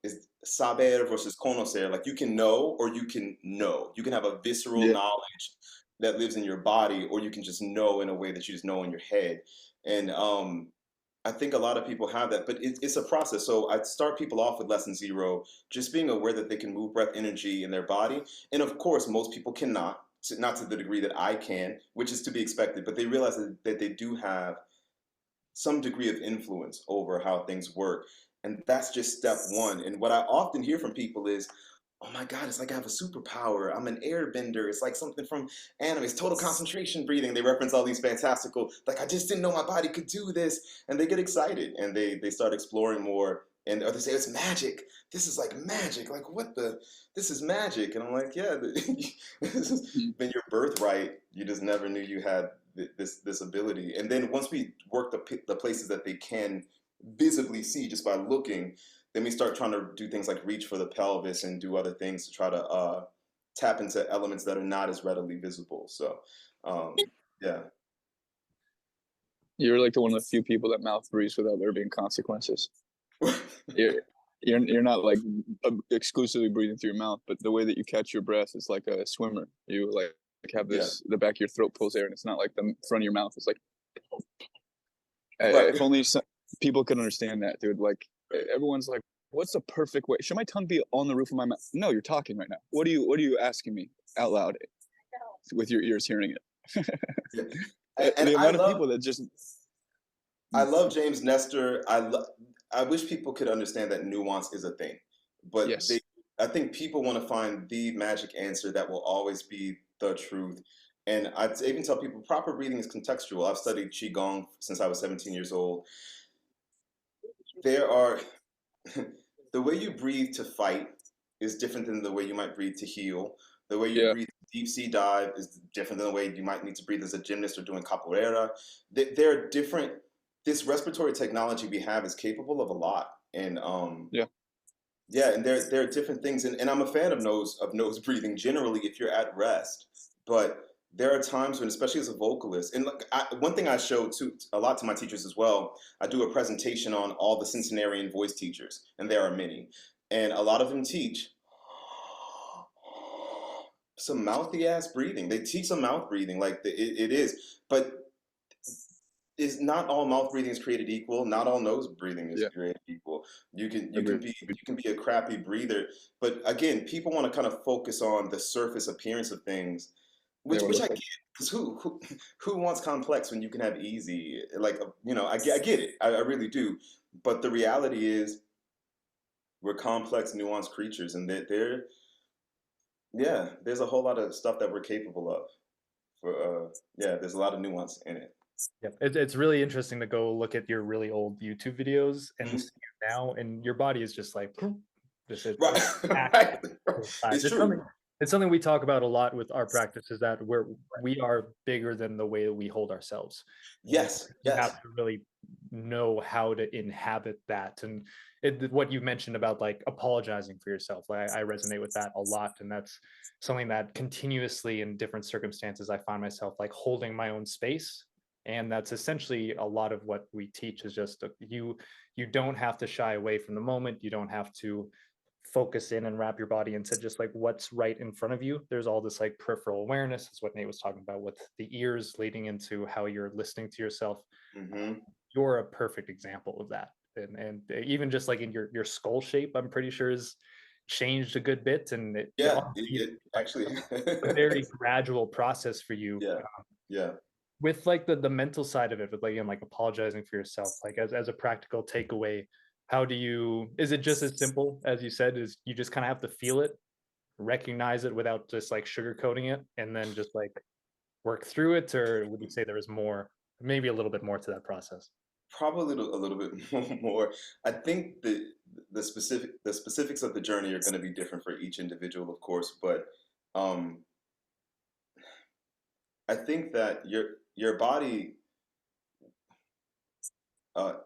is saber versus conocer. Like you can know or you can know. You can have a visceral yeah. knowledge that lives in your body, or you can just know in a way that you just know in your head. And I think a lot of people have that, but it's a process. So I start people off with lesson zero, just being aware that they can move breath energy in their body. And of course, most people cannot, not to the degree that I can, which is to be expected, but they realize that they do have some degree of influence over how things work. And that's just step one. And what I often hear from people is, oh my God, it's like I have a superpower. I'm an airbender. It's like something from anime. It's total concentration breathing. They reference all these fantastical, like, I just didn't know my body could do this. And they get excited and they start exploring more. And or they say, it's magic. This is like magic. Like, what the? This is magic. And I'm like, yeah, this has Mm. been your birthright. You just never knew you had this ability. And then once we work the places that they can visibly see just by looking, then we start trying to do things like reach for the pelvis and do other things to try to tap into elements that are not as readily visible. So, yeah. You're like the one of the few people that mouth breathes without there being consequences. You're you're not like exclusively breathing through your mouth, but the way that you catch your breath is like a swimmer. You like have Yeah. this, the back of your throat pulls air, and it's not like the front of your mouth. It's like, Right. if only people could understand that, dude. Like everyone's like, what's the perfect way? Should my tongue be on the roof of my mouth? No, you're talking right now. What are you asking me out loud with your ears hearing it? Yeah. And The I amount of love people that just I love James Nestor. I wish people could understand that nuance is a thing, but yes, I think people want to find the magic answer that will always be the truth. And I even tell people proper breathing is contextual. I've studied Qigong since I was 17 years old. There are the way you breathe to fight is different than the way you might breathe to heal. The way you yeah, breathe deep sea dive is different than the way you might need to breathe as a gymnast or doing capoeira. There are different. This respiratory technology we have is capable of a lot, and yeah, yeah, and there are different things, and I'm a fan of nose breathing generally if you're at rest, but there are times when, especially as a vocalist, and like one thing I show to a lot to my teachers as well, I do a presentation on all the Cincinnatian voice teachers, and there are many, and a lot of them teach some mouthy ass breathing. They teach some mouth breathing, like it is, but is not all mouth breathing is created equal. Not all nose breathing is yeah. created equal. Agreed. You can be a crappy breather, but again, people want to kind of focus on the surface appearance of things, They which were I get, because who wants complex when you can have easy? Like I get it, I really do, but the reality is we're complex, nuanced creatures, and they're yeah, there's a whole lot of stuff that we're capable of. For yeah, there's a lot of nuance in it. Yeah, it's really interesting to go look at your really old YouTube videos and Mhm. see you now, and your body is just like just Right, it's active right. full size. It's true. It's something we talk about a lot with our practices, that we are bigger than the way that we hold ourselves, and Yes, you yes. have to really know how to inhabit that. And what you mentioned about like apologizing for yourself, like I resonate with that a lot, and that's something that continuously in different circumstances I find myself like holding my own space. And that's essentially a lot of what we teach, is just you don't have to shy away from the moment. You don't have to focus in and wrap your body into just like what's right in front of you. There's all this like peripheral awareness, is what Nate was talking about, with the ears leading into how you're listening to yourself. Hmm. You're a perfect example of that. And even just like in your skull shape, I'm pretty sure is changed a good bit, and Yeah, honestly, it like actually. a very gradual process for you. Yeah, yeah. With like the mental side of it, with like, again, like apologizing for yourself, like as a practical takeaway, how do you, is it just as simple as you said, is you just kind of have to feel it, recognize it without just like sugarcoating it, and then just like work through it? Or would you say there is more, maybe a little bit more to that process? Probably a little bit more. I think the specifics of the journey are going to be different for each individual, of course, but um, I think that your body,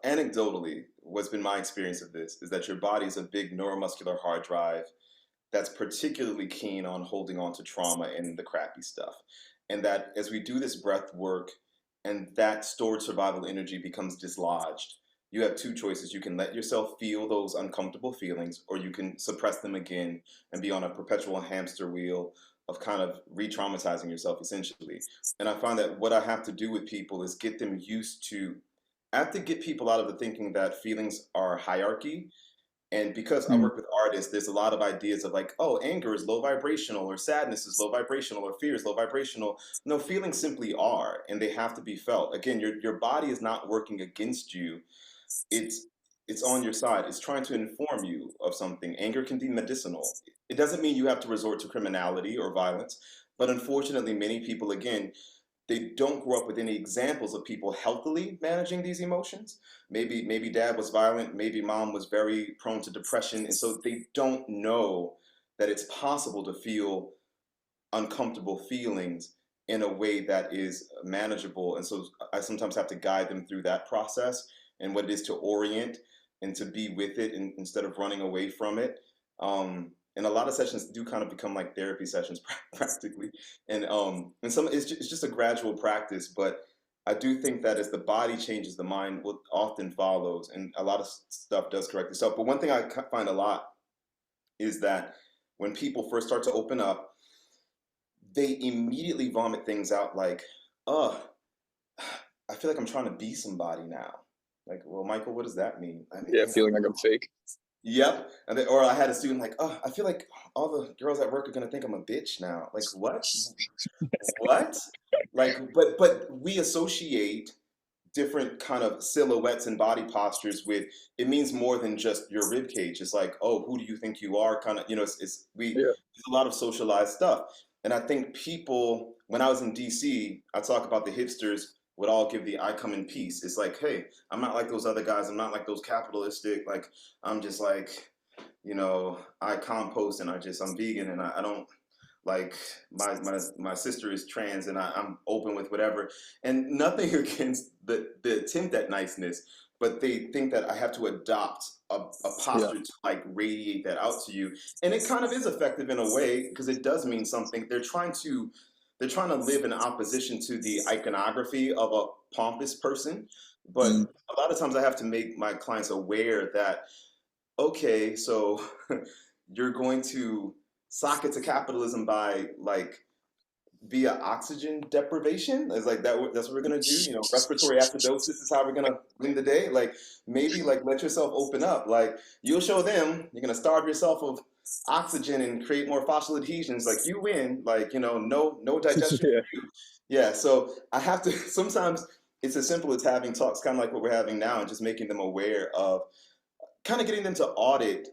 anecdotally, what's been my experience of this is that your body is a big neuromuscular hard drive that's particularly keen on holding on to trauma and the crappy stuff. And that as we do this breath work and that stored survival energy becomes dislodged, you have two choices. You can let yourself feel those uncomfortable feelings, or you can suppress them again and be on a perpetual hamster wheel of kind of re traumatizing yourself, essentially. And I find that what I have to do with people is get them used to, I have to get people out of the thinking that feelings are hierarchy, and because I Mm. work with artists, there's a lot of ideas of like, oh, anger is low vibrational, or sadness is low vibrational, or fear is low vibrational. No, feelings simply are, and they have to be felt. Again, your body is not working against you. It's it's on your side. It's trying to inform you of something. Anger can be medicinal. It doesn't mean you have to resort to criminality or violence, but unfortunately, many people, again, they don't grow up with any examples of people healthily managing these emotions. Maybe dad was violent, maybe mom was very prone to depression, and so they don't know that it's possible to feel uncomfortable feelings in a way that is manageable. And so I sometimes have to guide them through that process and what it is to orient and to be with it instead of running away from it. And a lot of sessions do kind of become like therapy sessions practically. And some it's just a gradual practice, but I do think that as the body changes, the mind will often follows, and a lot of stuff does correct itself. But one thing I find a lot is that when people first start to open up, they immediately vomit things out like, "Oh, I feel like I'm trying to be somebody now." Like, well, Michael, what does that mean? I mean, Yeah, feeling like I'm fake. yep. Or I had a student like, "Oh, I feel like all the girls at work are gonna think I'm a bitch now." Like, what? What? Like, but we associate different kind of silhouettes and body postures with, it means more than just your rib cage. It's like, oh, who do you think you are? Kind of, it's we Yeah. there's a lot of socialized stuff. And I think people, when I was in DC, I talk about the hipsters would all give the I come in peace. It's like, hey, I'm not like those other guys. I'm not like those capitalistic, like I'm just like, I compost and I'm vegan and I don't like my sister is trans and I'm open with whatever, and nothing against the attempt at niceness, but they think that I have to adopt a Yeah. posture to like radiate that out to you, and it kind of is effective in a way because it does mean something. They're trying to live in opposition to the iconography of a pompous person, Mm. but a lot of times I have to make my clients aware that, okay, so you're going to sock it to capitalism by like via oxygen deprivation. It's like that's what we're gonna do. Respiratory acidosis is how we're gonna win the day. Like maybe like let yourself open up. Like you'll show them you're gonna starve yourself of oxygen and create more fossil adhesions. Like you win. Like no digestion Yeah. for you. Yeah. So I have to sometimes. It's as simple as having talks, kind of like what we're having now, and just making them aware of, kind of getting them to audit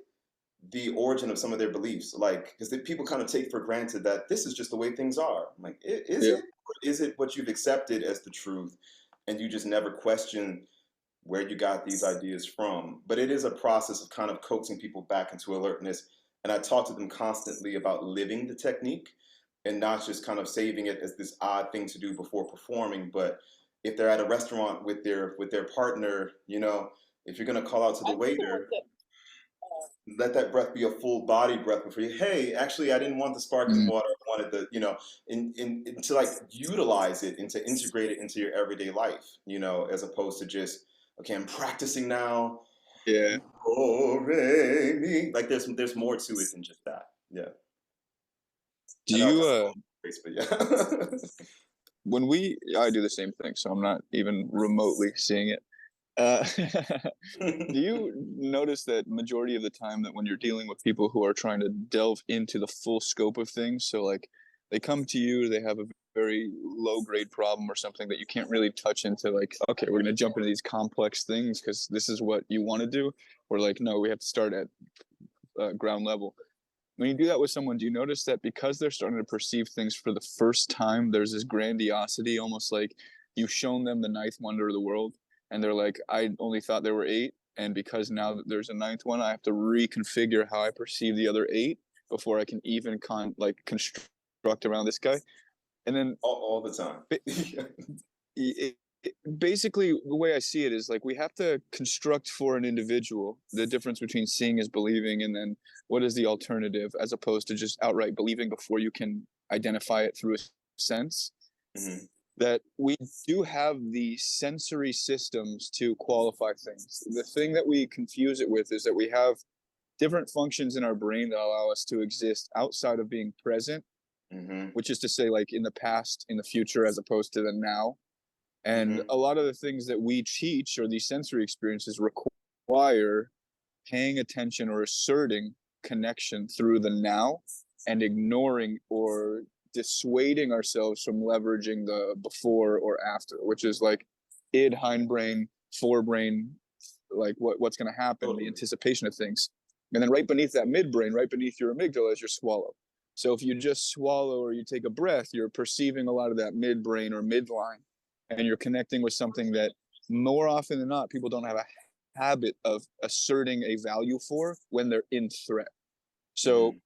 the origin of some of their beliefs, like because people kind of take for granted that this is just the way things are. I'm like, is Yeah. it? Or is it what you've accepted as the truth, and you just never question where you got these ideas from? But it is a process of kind of coaxing people back into alertness, and I talk to them constantly about living the technique and not just kind of saving it as this odd thing to do before performing. But if they're at a restaurant with their partner, if you're going to call out to the waiter, let that breath be a full body breath before you, hey, actually I didn't want the sparkling Mm. water, I wanted the, and to like utilize it and to integrate it into your everyday life, as opposed to just, okay, I'm practicing now. Yeah. Oh, re, mi. Like there's more to it than just that. Yeah. Do I know I you kind of place, but yeah. I do the same thing, so I'm not even remotely seeing it. Uh, do you notice that majority of the time that when you're dealing with people who are trying to delve into the full scope of things, so like they come to you, they have a very low grade problem or something that you can't really touch into, like, okay, we're going to jump into these complex things because this is what you want to do, or like, no, we have to start at ground level. When you do that with someone, do you notice that because they're starting to perceive things for the first time, there's this grandiosity, almost like you've shown them the ninth wonder of the world, and they're like, I only thought there were eight, And because now that there's a ninth one, I have to reconfigure how I perceive the other 8 before I can even construct around this guy. And then all the time. Basically, the way I see it is like we have to construct for an individual the difference between seeing is believing, and then what is the alternative, as opposed to just outright believing before you can identify it through a sense. Mhm. That we do have the sensory systems to qualify things. The thing that we confuse it with is that we have different functions in our brain that allow us to exist outside of being present, Mhm. which is to say, like in the past, in the future, as opposed to the now. And Mhm. a lot of the things that we teach or these sensory experiences require paying attention or asserting connection through the now, and ignoring or dissuading ourselves from leveraging the before or after, which is like id, hindbrain, forebrain, like what's going to happen, the Totally. anticipation of things. And then right beneath that midbrain, right beneath your amygdala, is your swallow. So if you just swallow or you take a breath, you're perceiving a lot of that midbrain or midline, and you're connecting with something that more often than not people don't have a habit of asserting a value for when they're in threat. So Mhm.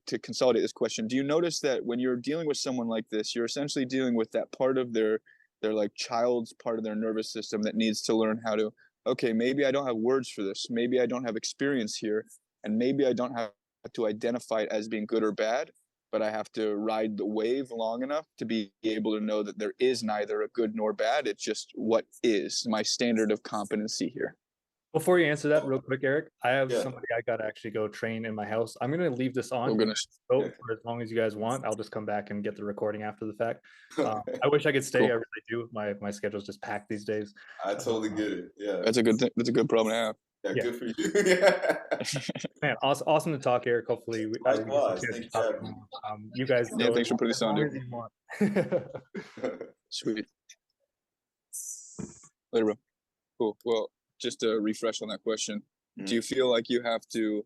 to consolidate this question, do you notice that when you're dealing with someone like this, you're essentially dealing with that part of their like child's part of their nervous system that needs to learn how to, okay, maybe I don't have words for this, maybe I don't have experience here, and maybe I don't have to identify it as being good or bad, but I have to ride the wave long enough to be able to know that there is neither a good nor bad, it's just what is my standard of competency here. Before you answer that real quick, Eric, I have Yeah. somebody I gotta actually go train in my house. I'm gonna leave this on. Oh You guys goodness. go Yeah. for as long as you guys want. I'll just come back and get the recording after the fact. I wish I could stay. I Cool. really do. My schedule's just packed these days. I totally get it. Yeah. That's a good thing. That's a good problem to have. Yeah. Yeah, Good for you. Yeah. man, awesome to talk, Eric. Hopefully, we get the Likewise. chance Thank to you for talk having me. more. You guys Yeah, go thanks for putting as this on, long dude. as you want. Sweet. Later, bro. Cool. Well, just to refresh on that question, do Mhm. you feel like you have to,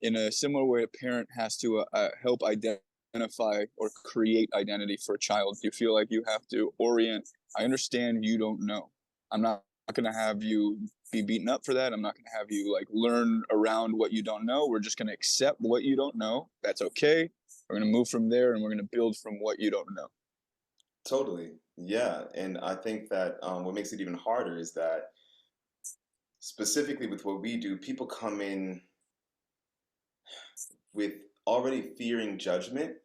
in a similar way, a parent has to help identify or create identity for a child? Do you feel like you have to orient? I understand you don't know. I'm not going to have you be beaten up for that. I'm not going to have you like learn around what you don't know. We're just going to accept what you don't know. That's okay. We're going to move from there, and we're going to build from what you don't know. Totally. Yeah. And I think that what makes it even harder is that specifically with what we do, people come in with already fearing judgment,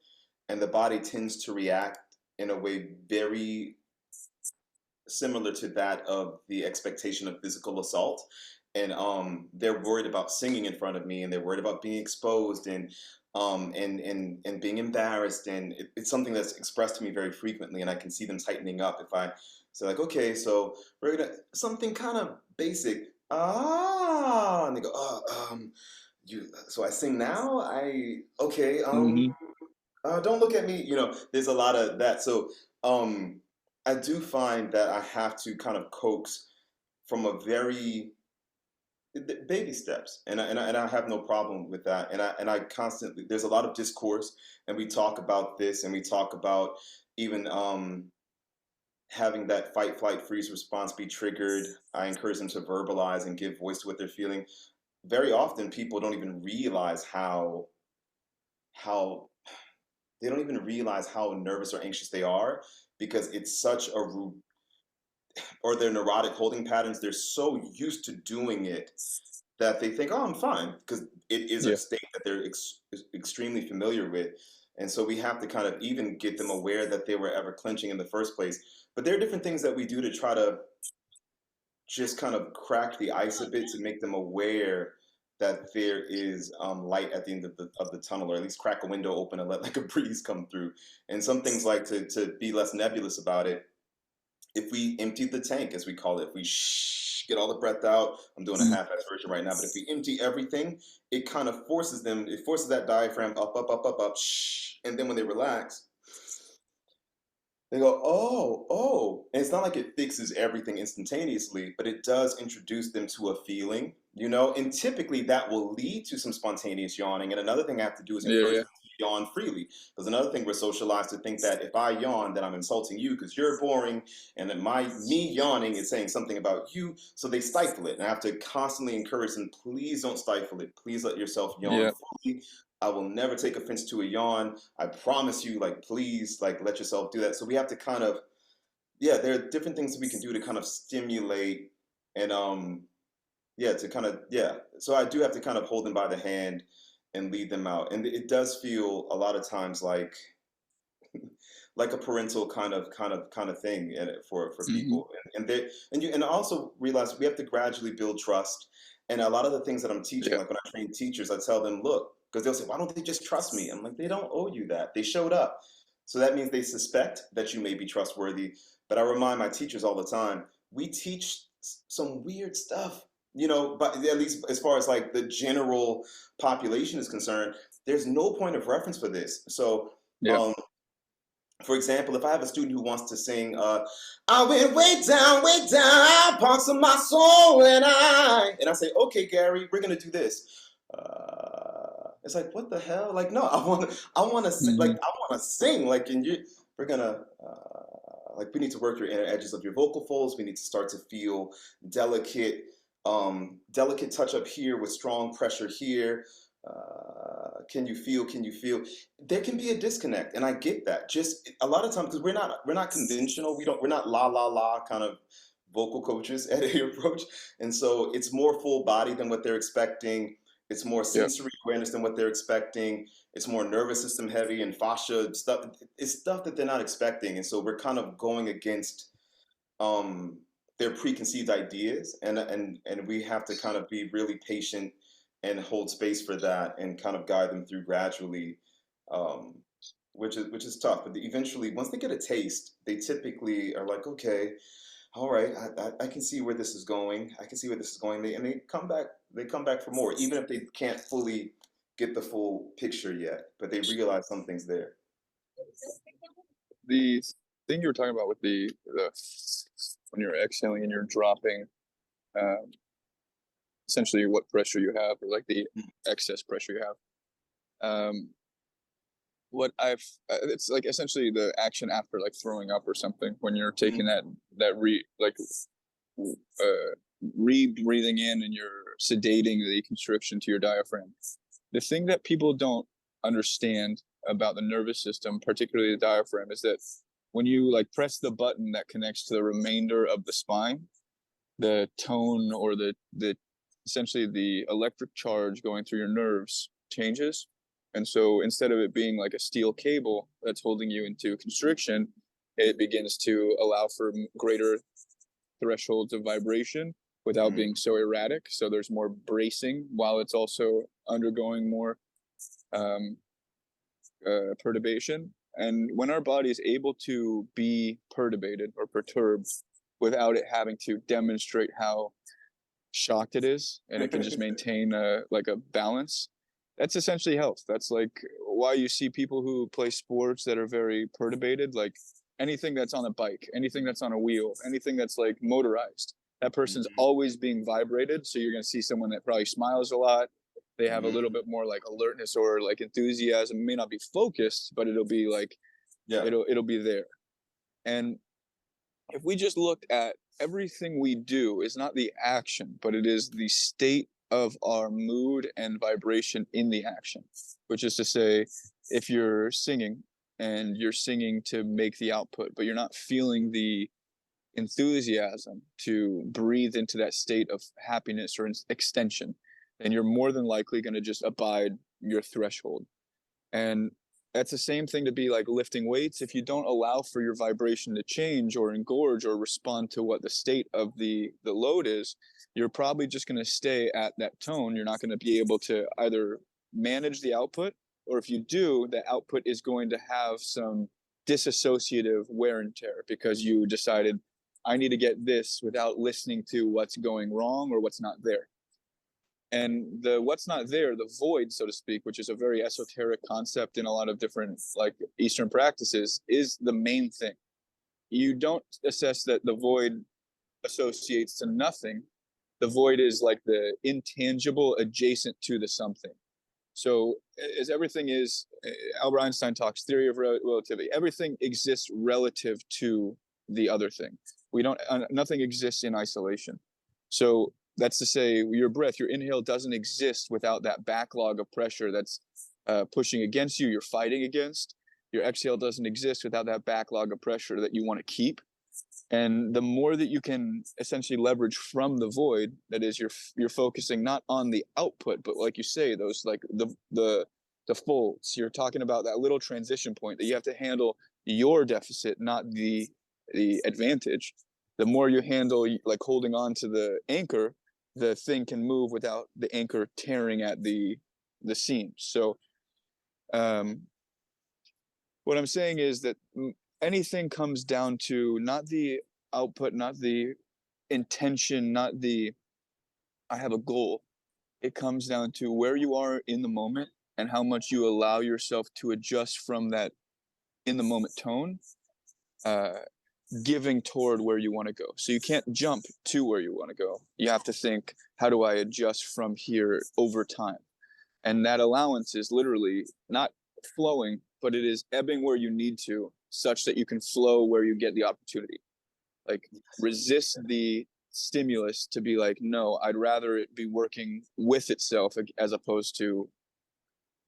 and the body tends to react in a way very similar to that of the expectation of physical assault. And they're worried about singing in front of me, and they're worried about being exposed, and being embarrassed. And it's something that's expressed to me very frequently, and I can see them tightening up if I say like, okay, so we're gonna something kind of basic, and they go, you. So I sing now. Okay, Mm-hmm. don't look at me. There's a lot of that. So um, I do find that I have to kind of coax from a very baby steps, and I have no problem with that. And I constantly, there's a lot of discourse, and we talk about this, and we talk about even having that fight, flight, freeze response be triggered. I encourage them to verbalize and give voice to what they're feeling. Very often, people don't even realize how they don't even realize how nervous or anxious they are, because it's such a or their neurotic holding patterns. They're so used to doing it that they think, oh, I'm fine, because it is a Yeah. state that they're extremely familiar with. And so we have to kind of even get them aware that they were ever clenching in the first place. But there are different things that we do to try to just kind of crack the ice a bit, to make them aware that there is light at the end of the tunnel, or at least crack a window open and let like a breeze come through. And some things, like to be less nebulous about it, if we empty the tank, as we call it, if we get all the breath out, I'm doing a Mm-hmm. half-ass version right now, but if we empty everything, it kind of forces them, it forces that diaphragm up, up, up, up, up, and then when they relax, they go, oh, oh. And it's not like it fixes everything instantaneously, but it does introduce them to a feeling, and typically that will lead to some spontaneous yawning. And another thing I have to do is Yeah. encourage Yeah. them yawn freely. Because another thing, we're socialized to think that if I yawn, then I'm insulting you because you're boring, and that me yawning is saying something about you. So they stifle it, and I have to constantly encourage them. Please don't stifle it. Please let yourself yawn Yeah. fully. I will never take offense to a yawn. I promise you. Like, please, like, let yourself do that. So we have to kind of, yeah, there are different things that we can do to kind of stimulate and yeah, to kind of, yeah. So I do have to kind of hold them by the hand and lead them out. And it does feel a lot of times like a parental kind of thing for Hmm. people. And they and I also realize we have to gradually build trust. And a lot of the things that I'm teaching, Yeah. like when I train teachers, I tell them, look, because they'll say, why don't they just trust me? I'm like, they don't owe you that. They showed up. So that means they suspect that you may be trustworthy. But I remind my teachers all the time, we teach some weird stuff, but at least as far as like the general population is concerned, there's no point of reference for this. So, Yeah. um, for example, if I have a student who wants to sing, I went way down, parts of my soul, and I say, okay, Gary, we're gonna do this. It's like, what the hell? Like, no, I want to sing, like, Hmm. I want to sing, like, we're gonna, like, we need to work your inner edges of your vocal folds. We need to start to feel delicate, delicate touch up here with strong pressure here. Can you feel? Can you feel? There can be a disconnect, and I get that. Just a lot of times, because we're not conventional. We're not la la la kind of vocal coaches at AApproach, and so it's more full body than what they're expecting. It's more Yeah. sensory awareness than what they're expecting. It's more nervous system heavy and fascia stuff. It's stuff that they're not expecting, and so we're kind of going against um, their preconceived ideas, and we have to kind of be really patient and hold space for that and kind of guide them through gradually, um, which is tough. But eventually, once they get a taste, they typically are like, okay, all right, I can see where this is going. I can see where this is going. And they come back. They come back for more, even if they can't fully get the full picture yet. But they realize something's there. The thing you were talking about with the when you're exhaling and you're dropping, um, essentially what pressure you have, or like the excess pressure you have. Um, what I've It's like essentially the action after like throwing up or something, when you're taking Mhm. that uh re-breathing in, and you're sedating the constriction to your diaphragm. The thing that people don't understand about the nervous system, particularly the diaphragm, is that when you like press the button that connects to the remainder of the spine, the tone, or the essentially the electric charge going through your nerves changes. And so instead of it being like a steel cable that's holding you into constriction, it begins to allow for greater thresholds of vibration without Mhm. being so erratic. So there's more bracing while it's also undergoing more um, perturbation. And when our body is able to be perturbated or perturbed without it having to demonstrate how shocked it is, and it can just maintain a balance, that's essentially health. That's like why you see people who play sports that are very perturbated, like anything that's on a bike, anything that's on a wheel, anything that's like motorized, that person's Mhm. always being vibrated. So you're going to see someone that probably smiles a lot. They have a little Mhm. bit more like alertness or like enthusiasm. It may not be focused, but it'll be like Yeah. it'll be there. And if we just looked at everything we do is not the action, but it is the state of our mood and vibration in the action, which is to say, if you're singing and you're singing to make the output, but you're not feeling the enthusiasm to breathe into that state of happiness or extension, then you're more than likely going to just abide your threshold. And that's the same thing to be like lifting weights. If you don't allow for your vibration to change or engorge or respond to what the state of the load is, you're probably just going to stay at that tone. You're not going to be able to either manage the output, or if you do, the output is going to have some disassociative wear and tear because you decided, I need to get this without listening to what's going wrong or what's not there. And the what's not there, the void, so to speak, which is a very esoteric concept in a lot of different like Eastern practices, is the main thing. You don't assess that the void associates to nothing. The void is like the intangible adjacent to the something. So as everything is, Albert Einstein talks theory of relativity. Everything exists relative to the other thing. We don't. Nothing exists in isolation. So that's to say, your breath, your inhale doesn't exist without that backlog of pressure that's pushing against you. You're fighting against. Your exhale doesn't exist without that backlog of pressure that you want to keep. And the more that you can essentially leverage from the void, that is, you're focusing not on the output, but like you say, those like the folds. You're talking about that little transition point that you have to handle your deficit, not the advantage. The more you handle like holding on to the anchor, the thing can move without the anchor tearing at the seam. So what I'm saying is that anything comes down to not the output, not the intention, not the I have a goal. It comes down to where you are in the moment and how much you allow yourself to adjust from that in the moment tone, uh, giving toward where you want to go. So you can't jump to where you want to go. You have to think, how do I adjust from here over time? And that allowance is literally not flowing, but it is ebbing where you need to, such that you can flow where you get the opportunity. Like resist the stimulus to be like, no, I'd rather it be working with itself as opposed to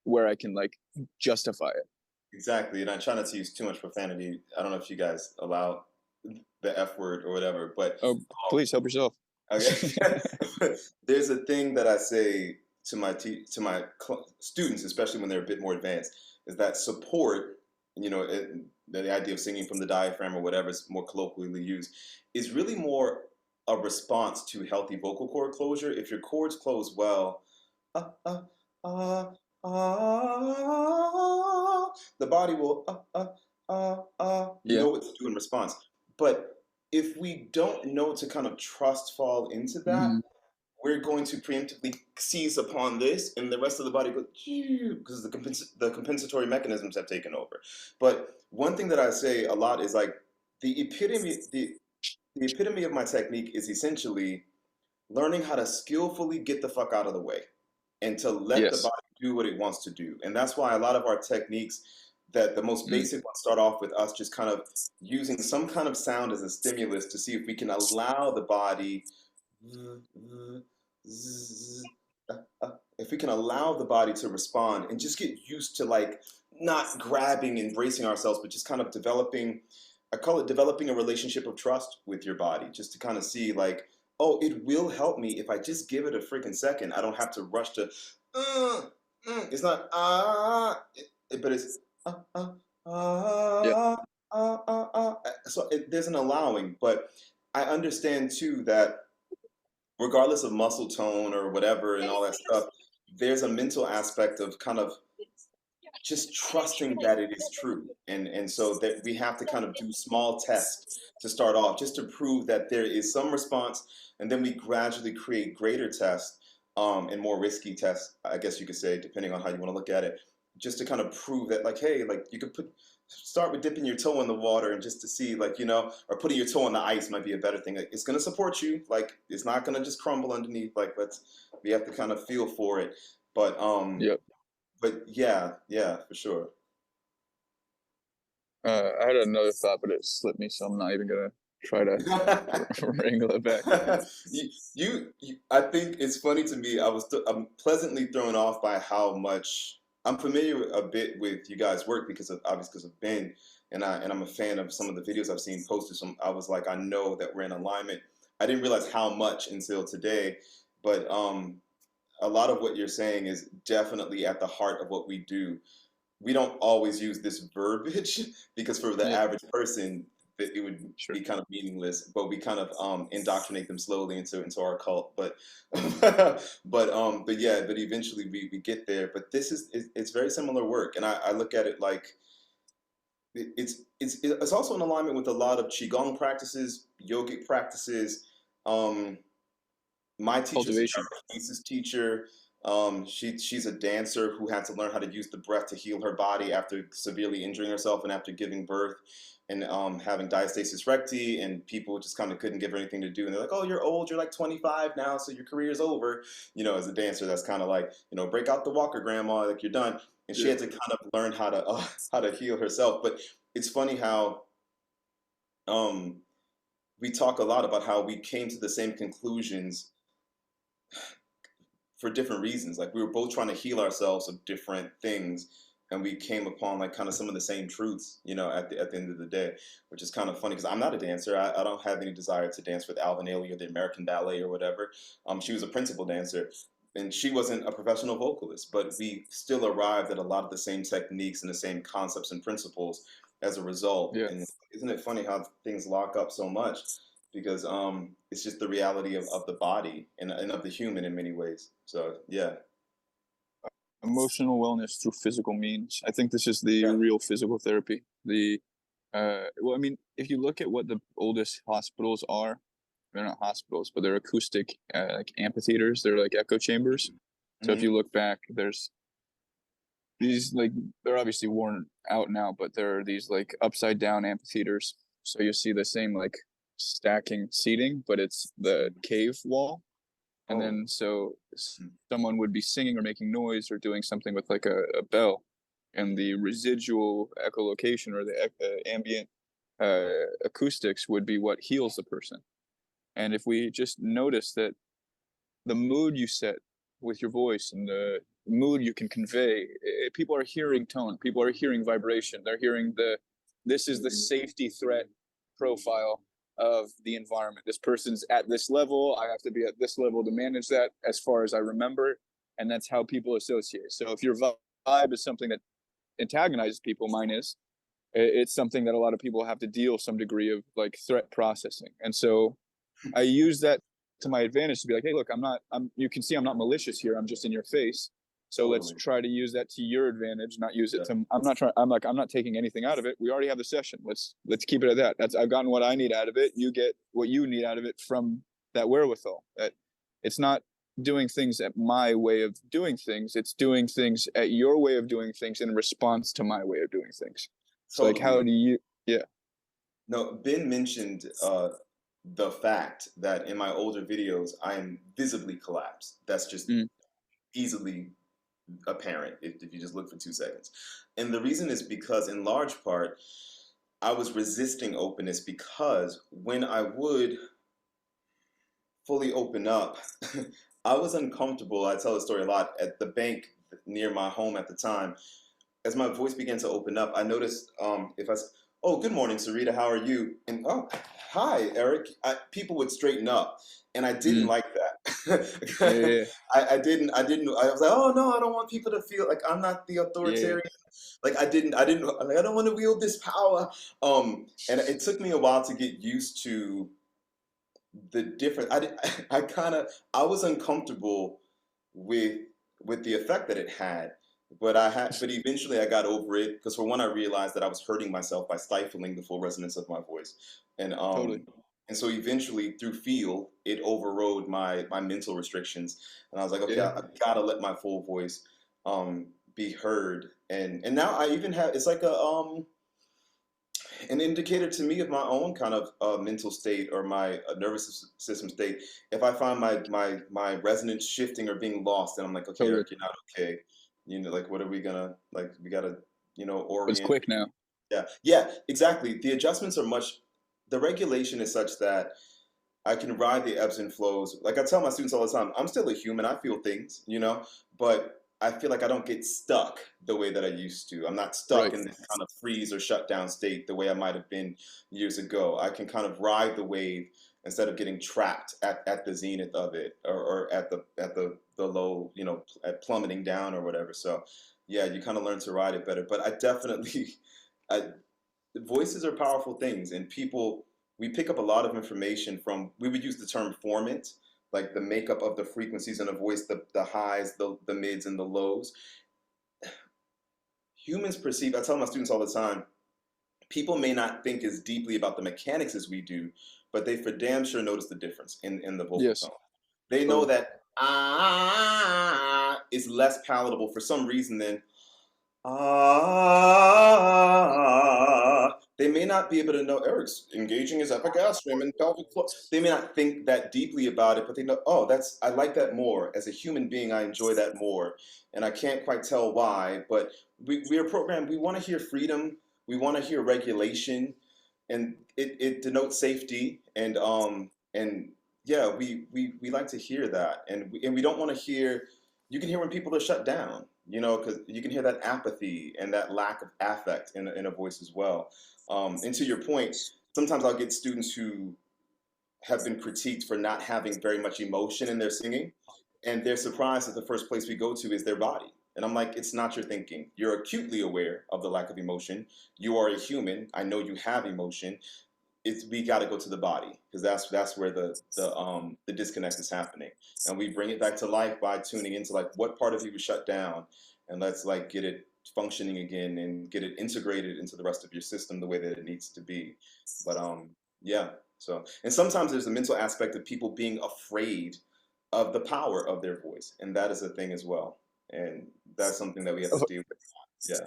where I can like justify it. Exactly, and I try not to use too much profanity. I don't know if you guys allow the F word or whatever, but Oh, please help yourself. okay. There's a thing that I say to my students, especially when they're a bit more advanced, is that support, the idea of singing from the diaphragm or whatever is more colloquially used, is really more a response to healthy vocal cord closure. If your cords close well, uh, uh, uh, the body will Yeah. know what to do in response. But if we don't know to kind of trust fall into that, Mm-hmm. we're going to preemptively seize upon this, and the rest of the body goes because the compensatory mechanisms have taken over. But one thing that I say a lot is like the epitome of my technique is essentially learning how to skillfully get the fuck out of the way and to let the Yes. body do what it wants to do. And that's why a lot of our techniques, that the most basic ones, start off with us just kind of using some kind of sound as a stimulus to see if we can allow the body, if we can allow the body to respond and just get used to like not grabbing and bracing ourselves, but just kind of developing, I call it developing a relationship of trust with your body, just to kind of see like, oh, it will help me if I just give it a freaking second. I don't have to rush to, it's not, but it's, Yeah. So there's an allowing, but I understand too that regardless of muscle tone or whatever and all that stuff, there's a mental aspect of kind of just trusting that it is true. And so that we have to kind of do small tests to start off just to prove that there is some response, and then we gradually create greater tests, and more risky tests, I guess you could say, depending on how you want to look at it, just to kind of prove that like, hey, like you could start with dipping your toe in the water and just to see like, or putting your toe on the ice might be a better thing. Like it's going to support you, like it's not going to just crumble underneath. Like we have to kind of feel for it. But Yep. but yeah, for sure. I had another thought, but it slipped me, so I'm not even gonna try to wrangle it back. I think it's funny to me. I'm pleasantly thrown off by how much I'm familiar a bit with you guys' work because of Ben, and I'm a fan of some of the videos I've seen posted. So I was like, I know that we're in alignment. I didn't realize how much until today, but a lot of what you're saying is definitely at the heart of what we do. We don't always use this verbiage because for the Yeah. average person, it would Sure. be kind of meaningless. But we kind of indoctrinate them slowly into our cult. But but eventually we get there. But it's very similar work, and I look at it like it's also in alignment with a lot of qigong practices, yogic practices. My teacher's a Cultivation. telekinesis teacher. She's a dancer who had to learn how to use the breath to heal her body after severely injuring herself and after giving birth and having diastasis recti, and people just kind of couldn't give her anything to do. And they're like, "Oh, you're old. You're like 25 now, so your career's over." You know, as a dancer, that's kind of like, you know, break out the walker, grandma. Like you're done. And she Yeah. had to kind of learn how to heal herself. But it's funny how um, we talk a lot about how we came to the same conclusions for different reasons. Like we were both trying to heal ourselves of different things, and we came upon like kind of some of the same truths, you know, at the end of the day, which is kind of funny because I'm not a dancer. I don't have any desire to dance with Alvin Ailey or the American Ballet or whatever. She was a principal dancer. And she wasn't a professional vocalist, but we still arrived at a lot of the same techniques and the same concepts and principles as a result. Yeah. And isn't it funny how things lock up so much? Because it's just the reality of the body and of the human in many ways. So yeah, Emotional wellness through physical means. I think this is the yeah, real physical therapy. The well, I mean, if you look at what the oldest hospitals are, they're not hospitals, but they're acoustic like amphitheaters. They're like echo chambers. So if hmm you look back, there's these like they're obviously worn out now, but there are these like upside down amphitheaters. So you see the same like stacking seating, but it's the cave wall. And oh, then so mm, someone would be singing or making noise or doing something with like a bell, and the residual echolocation or the ambient acoustics would be what heals the person. And if we just notice that the mood you set with your voice and the mood you can convey, people are hearing tone, people are hearing vibration, they're hearing this is the safety threat profile of the environment. This person's at this level, I have to be at this level to manage that as far as I remember. And that's how people associate. So if your vibe is something that antagonizes people, mine is, it's something that a lot of people have to deal some degree of like threat processing. And so I use that to my advantage to be like, hey, look, you can see I'm not malicious here. I'm just in your face. So let's totally, try to use that to your advantage, not use it yeah, to, I'm not taking anything out of it. We already have the session. Let's keep it at that. I've gotten what I need out of it. You get what you need out of it from that wherewithal. That it's not doing things at my way of doing things. It's doing things at your way of doing things in response to my way of doing things. So like, how totally. do you, yeah. No, Ben mentioned the fact that in my older videos I am visibly collapsed. That's just Mm, easily apparent if you just look for 2 seconds. And the reason is because, in large part, I was resisting openness because when I would fully open up, I was uncomfortable. I tell the story a lot at the bank near my home at the time. As my voice began to open up, I noticed if oh, good morning, Sarita, how are you? And oh, hi, Eric. People would straighten up, and I didn't mm, like yeah, that. yeah, I was like, oh no, I don't want people to feel like I'm not the yeah, yeah. authoritarian. Like like, I don't want to wield this power. And it took me a while to get used to the difference. I kind of, I was uncomfortable with the effect that it had, but eventually I got over it because, for one, I realized that I was hurting myself by stifling the full resonance of my voice, and Totally. so eventually through feel it overrode my mental restrictions, and I was like, okay, Yeah. I gotta let my full voice be heard, and now I even have, it's like a an indicator to me of my own kind of mental state or my nervous system state. If I find my resonance shifting or being lost, then I'm like, okay, Totally. Eric, you're not okay. You know, like, what are we gonna, like? We gotta, But it's orient. quick now. Yeah, yeah, exactly. The adjustments are much. The regulation is such that I can ride the ebbs and flows. Like I tell my students all the time, I'm still a human. I feel things, but I feel like I don't get stuck the way that I used to. I'm not stuck Right. in this kind of freeze or shut down state the way I might have been years ago. I can kind of ride the wave instead of getting trapped at the zenith of it, or at the low, at plummeting down or whatever. So yeah, you kind of learn to ride it better. But I definitely, I, voices are powerful things, and we pick up a lot of information from, we would use the term formant, like the makeup of the frequencies in a voice, the highs, the mids, and the lows. Humans perceive, I tell my students all the time, people may not think as deeply about the mechanics as we do, but they for damn sure notice the difference in the vocal Yes. tone. They know Totally. that ah is less palatable for some reason than ah. They may not be able to know Eric's engaging his epigastrium and pelvic floor. They may not think that deeply about it, but they know, oh, that's I like that more. As a human being, I enjoy that more. And I can't quite tell why, but we are programmed, we want to hear freedom, we want to hear regulation, and it denotes safety and yeah, we like to hear that. And we don't want to hear you can hear when people are shut down, you know, because you can hear that apathy and that lack of affect in a voice as well. And to your point, sometimes I'll get students who have been critiqued for not having very much emotion in their singing, and they're surprised that the first place we go to is their body. And I'm like, it's not your thinking. You're acutely aware of the lack of emotion. You are a human. I know you have emotion. We got to go to the body because that's where the disconnect is happening, and we bring it back to life by tuning into like what part of you was shut down, and let's like get it functioning again and get it integrated into the rest of your system the way that it needs to be. But yeah. So and sometimes there's a mental aspect of people being afraid of the power of their voice, and that is a thing as well, and that's something that we have to deal with. Yeah.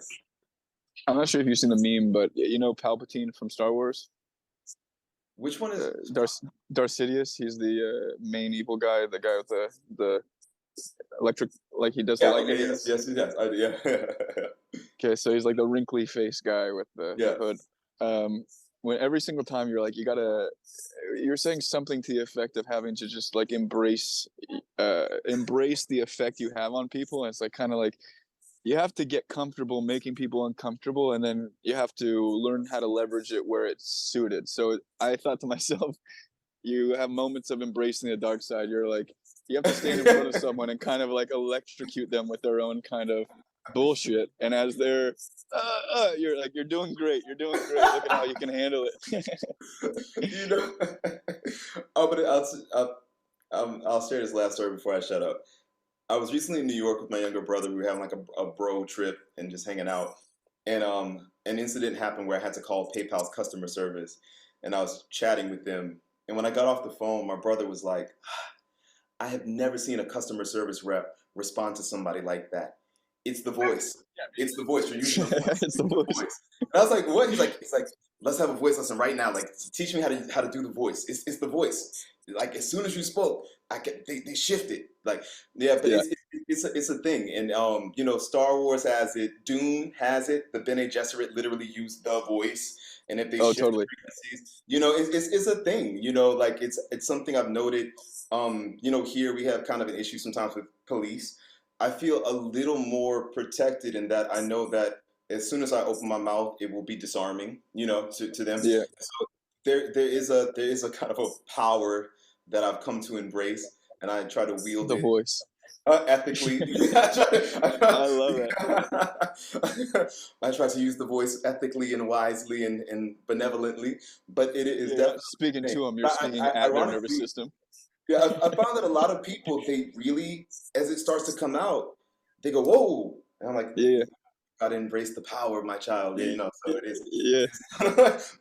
I'm not sure if you've seen the meme, but you know Palpatine from Star Wars. Which one is Darth Sidious. He's the main evil guy, the guy with the electric, like he does the lightning. Okay, yes, yeah. Okay, so he's like the wrinkly face guy with the hood. When every single time you're like, you're saying something to the effect of having to just like embrace the effect you have on people, and it's like kind of like you have to get comfortable making people uncomfortable, and then you have to learn how to leverage it where it's suited. So I thought to myself, you have moments of embracing the dark side. You're like, you have to stand in front of someone and kind of like electrocute them with their own kind of bullshit. And as they're, you're like, you're doing great. You're doing great. Look at how you can handle it. You know, I'll share this last story before I shut up. I was recently in New York with my younger brother. We were having like a bro trip and just hanging out. And an incident happened where I had to call PayPal's customer service, and I was chatting with them. And when I got off the phone, my brother was like, I have never seen a customer service rep respond to somebody like that. It's the voice. It's the voice. You're using the voice. It's the voice. And I was like, what? He's like, let's have a voice lesson right now. Like, teach me how to do the voice. It's the voice. Like, as soon as you spoke, they shifted. Like, yeah, but Yeah. it's a thing. And you know, Star Wars has it, Dune has it. The Bene Gesserit literally use the voice. And if they shift totally. the frequencies, you know, it's a thing. You know, like it's something I've noted. You know, here we have kind of an issue sometimes with police. I feel a little more protected in that I know that as soon as I open my mouth, it will be disarming, you know, to them. Yeah. So there is a kind of a power that I've come to embrace, and I try to wield The it voice. ethically. I love it. I try to use the voice ethically and wisely and benevolently, but it is definitely Speaking to them, you're speaking at their nervous system. Yeah, I found that a lot of people, they really, as it starts to come out, they go, whoa. And I'm like, Yeah. gotta embrace the power of my child, you know, so it is. Yeah.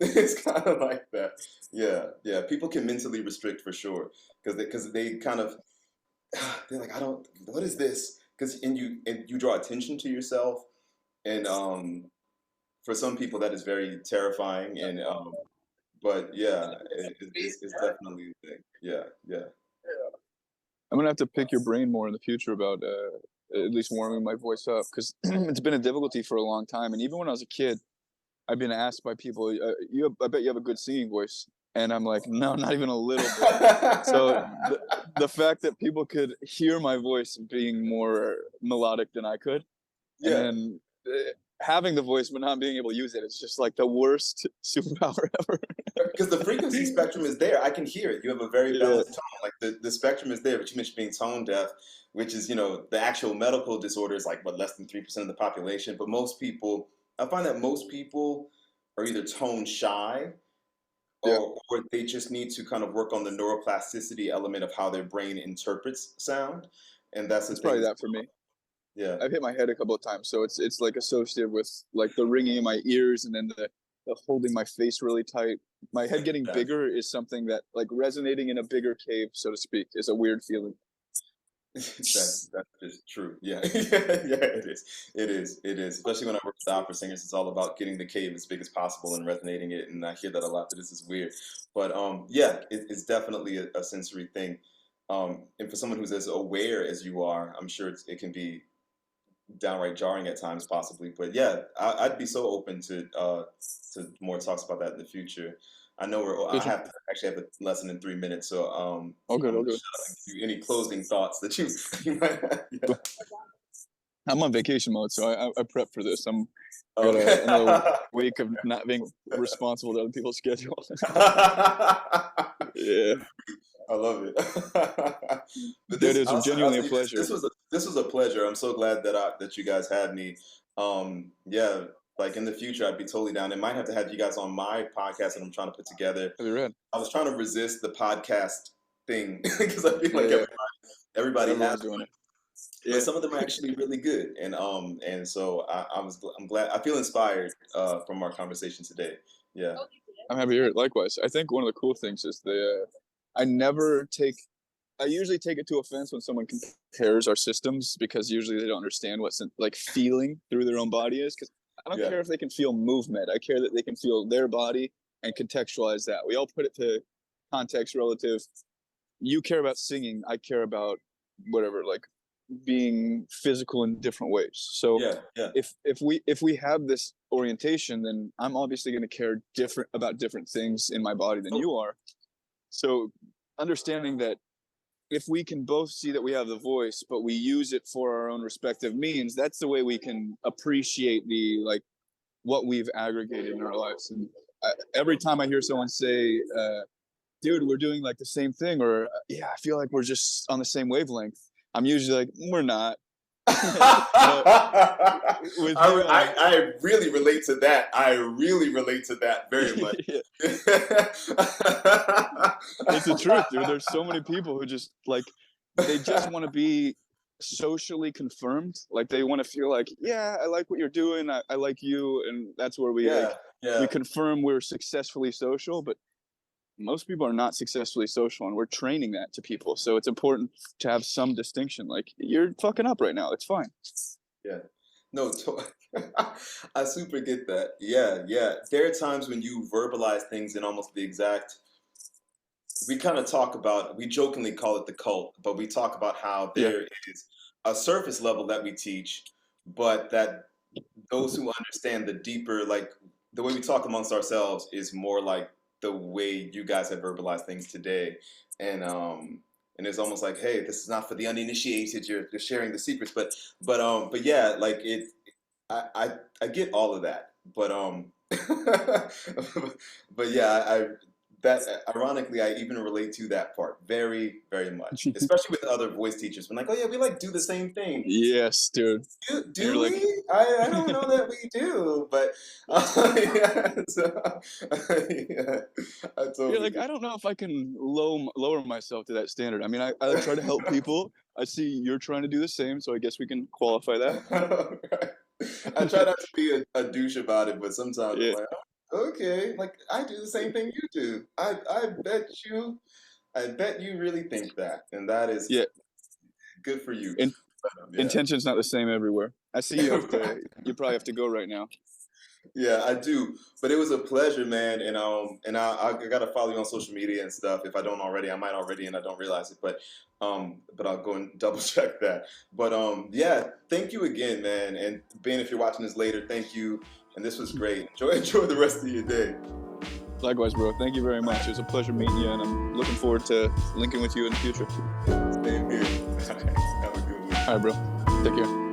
It's kind of like that. Yeah. People can mentally restrict for sure because they kind of, they're like, what is this? Because and you draw attention to yourself, and for some people that is very terrifying, and but yeah, it's definitely a thing. Yeah. I'm gonna have to pick your brain more in the future about at least warming my voice up, because it's been a difficulty for a long time. And even when I was a kid, I've been asked by people, I bet you have a good singing voice. And I'm like, no, not even a little bit. So the fact that people could hear my voice being more melodic than I could, Yeah. and having the voice but not being able to use it, it's just like the worst superpower ever. Because the frequency spectrum is there. I can hear it. You have a very balanced tone. Like the spectrum is there, but you mentioned being tone deaf, which is, you know, the actual medical disorder is like, what, less than 3% of the population. But most people, I find that most people are either tone shy or they just need to kind of work on the neuroplasticity element of how their brain interprets sound. And that's the thing. Probably that for me. Yeah. I've hit my head a couple of times, so it's like associated with like the ringing in my ears, and then the holding my face really tight. My head getting bigger is something that, like, resonating in a bigger cave, so to speak, is a weird feeling. That's just true. Yeah. Yeah, it is. It is. It is. Especially when I work with opera singers, it's all about getting the cave as big as possible and resonating it. And I hear that a lot, that this is weird. But yeah, it's definitely a sensory thing. And for someone who's as aware as you are, I'm sure it can be downright jarring at times, possibly. But yeah, I'd be so open to more talks about that in the future. I know I Gotcha. have to actually have a lesson in 3 minutes, so All good, I'm all gonna good. shut up and give you any closing thoughts that you might have. Yeah. I'm on vacation mode, so I prep for this. I'm got Okay. another week of not being responsible to other people's schedule. Yeah, I love it. But dude, this, it's genuinely a honestly, pleasure. this was a pleasure. I'm so glad that you guys had me. Yeah, like in the future, I'd be totally down. And might have to have you guys on my podcast that I'm trying to put together. That'd be rad. I was trying to resist the podcast thing because I feel Yeah, like yeah. everybody has Everyone's doing one, it. but Yeah, some of them are actually really good. And so I'm glad. I feel inspired from our conversation today. Yeah. I'm happy to hear it. Likewise, I think one of the cool things is I never take. I usually take it to offense when someone compares our systems because usually they don't understand what's like feeling through their own body is. Because I don't Yeah. care if they can feel movement. I care that they can feel their body and contextualize that. We all put it to context relative. You care about singing. I care about whatever, like being physical in different ways. So Yeah. Yeah. if we have this orientation, then I'm obviously going to care different about different things in my body than you are. So understanding that if we can both see that we have the voice, but we use it for our own respective means, that's the way we can appreciate the like what we've aggregated in our lives. And every time I hear someone say, "Dude, we're doing like the same thing," or "Yeah, I feel like we're just on the same wavelength," I'm usually like, "We're not." With you, I really relate to that. I really relate to that very much. yeah, it's the truth, dude. There's so many people who just like they just want to be socially confirmed. Like they want to feel like, yeah, I like what you're doing. I like you, and that's where we like Yeah, yeah, we confirm we're successfully social. But most people are not successfully social, and we're training that to people. So it's important to have some distinction. Like you're fucking up right now. It's fine. yeah. No, I super get that. Yeah, yeah. There are times when you verbalize things in almost the exact. We kind of talk about, we jokingly call it the cult, but we talk about how Yeah, there is a surface level that we teach, but that those who understand the deeper, like the way we talk amongst ourselves is more like the way you guys have verbalized things today. And it's almost like, hey, this is not for the uninitiated, you're sharing the secrets. But yeah, like I get all of that. But but yeah, that ironically I even relate to that part very, very much. Especially with other voice teachers. When like, oh yeah, we like do the same thing. yes, dude. And you're Do like, we? I don't know that we do, but yeah, so, yeah, I you're totally like, get I don't know if I can lower myself to that standard. I mean, I try to help people. I see you're trying to do the same, so I guess we can qualify that. right. I try not to be a douche about it, but sometimes I'm Yeah, like, "Oh, okay, like I do the same thing you do. I bet you really think that, and that is yeah. good for you. In, Yeah. intention's not the same everywhere. I see you have to. You Right. probably have to go right now. Yeah, I do. But it was a pleasure, man. And I gotta follow you on social media and stuff. If I don't already, I might already, and I don't realize it. But I'll go and double check that. But yeah, thank you again, man. And Ben, if you're watching this later, thank you. And this was great. Enjoy the rest of your day. Likewise, bro. Thank you very much. It was a pleasure meeting you, and I'm looking forward to linking with you in the future. Same here. Have a good one. All right, bro. Take care.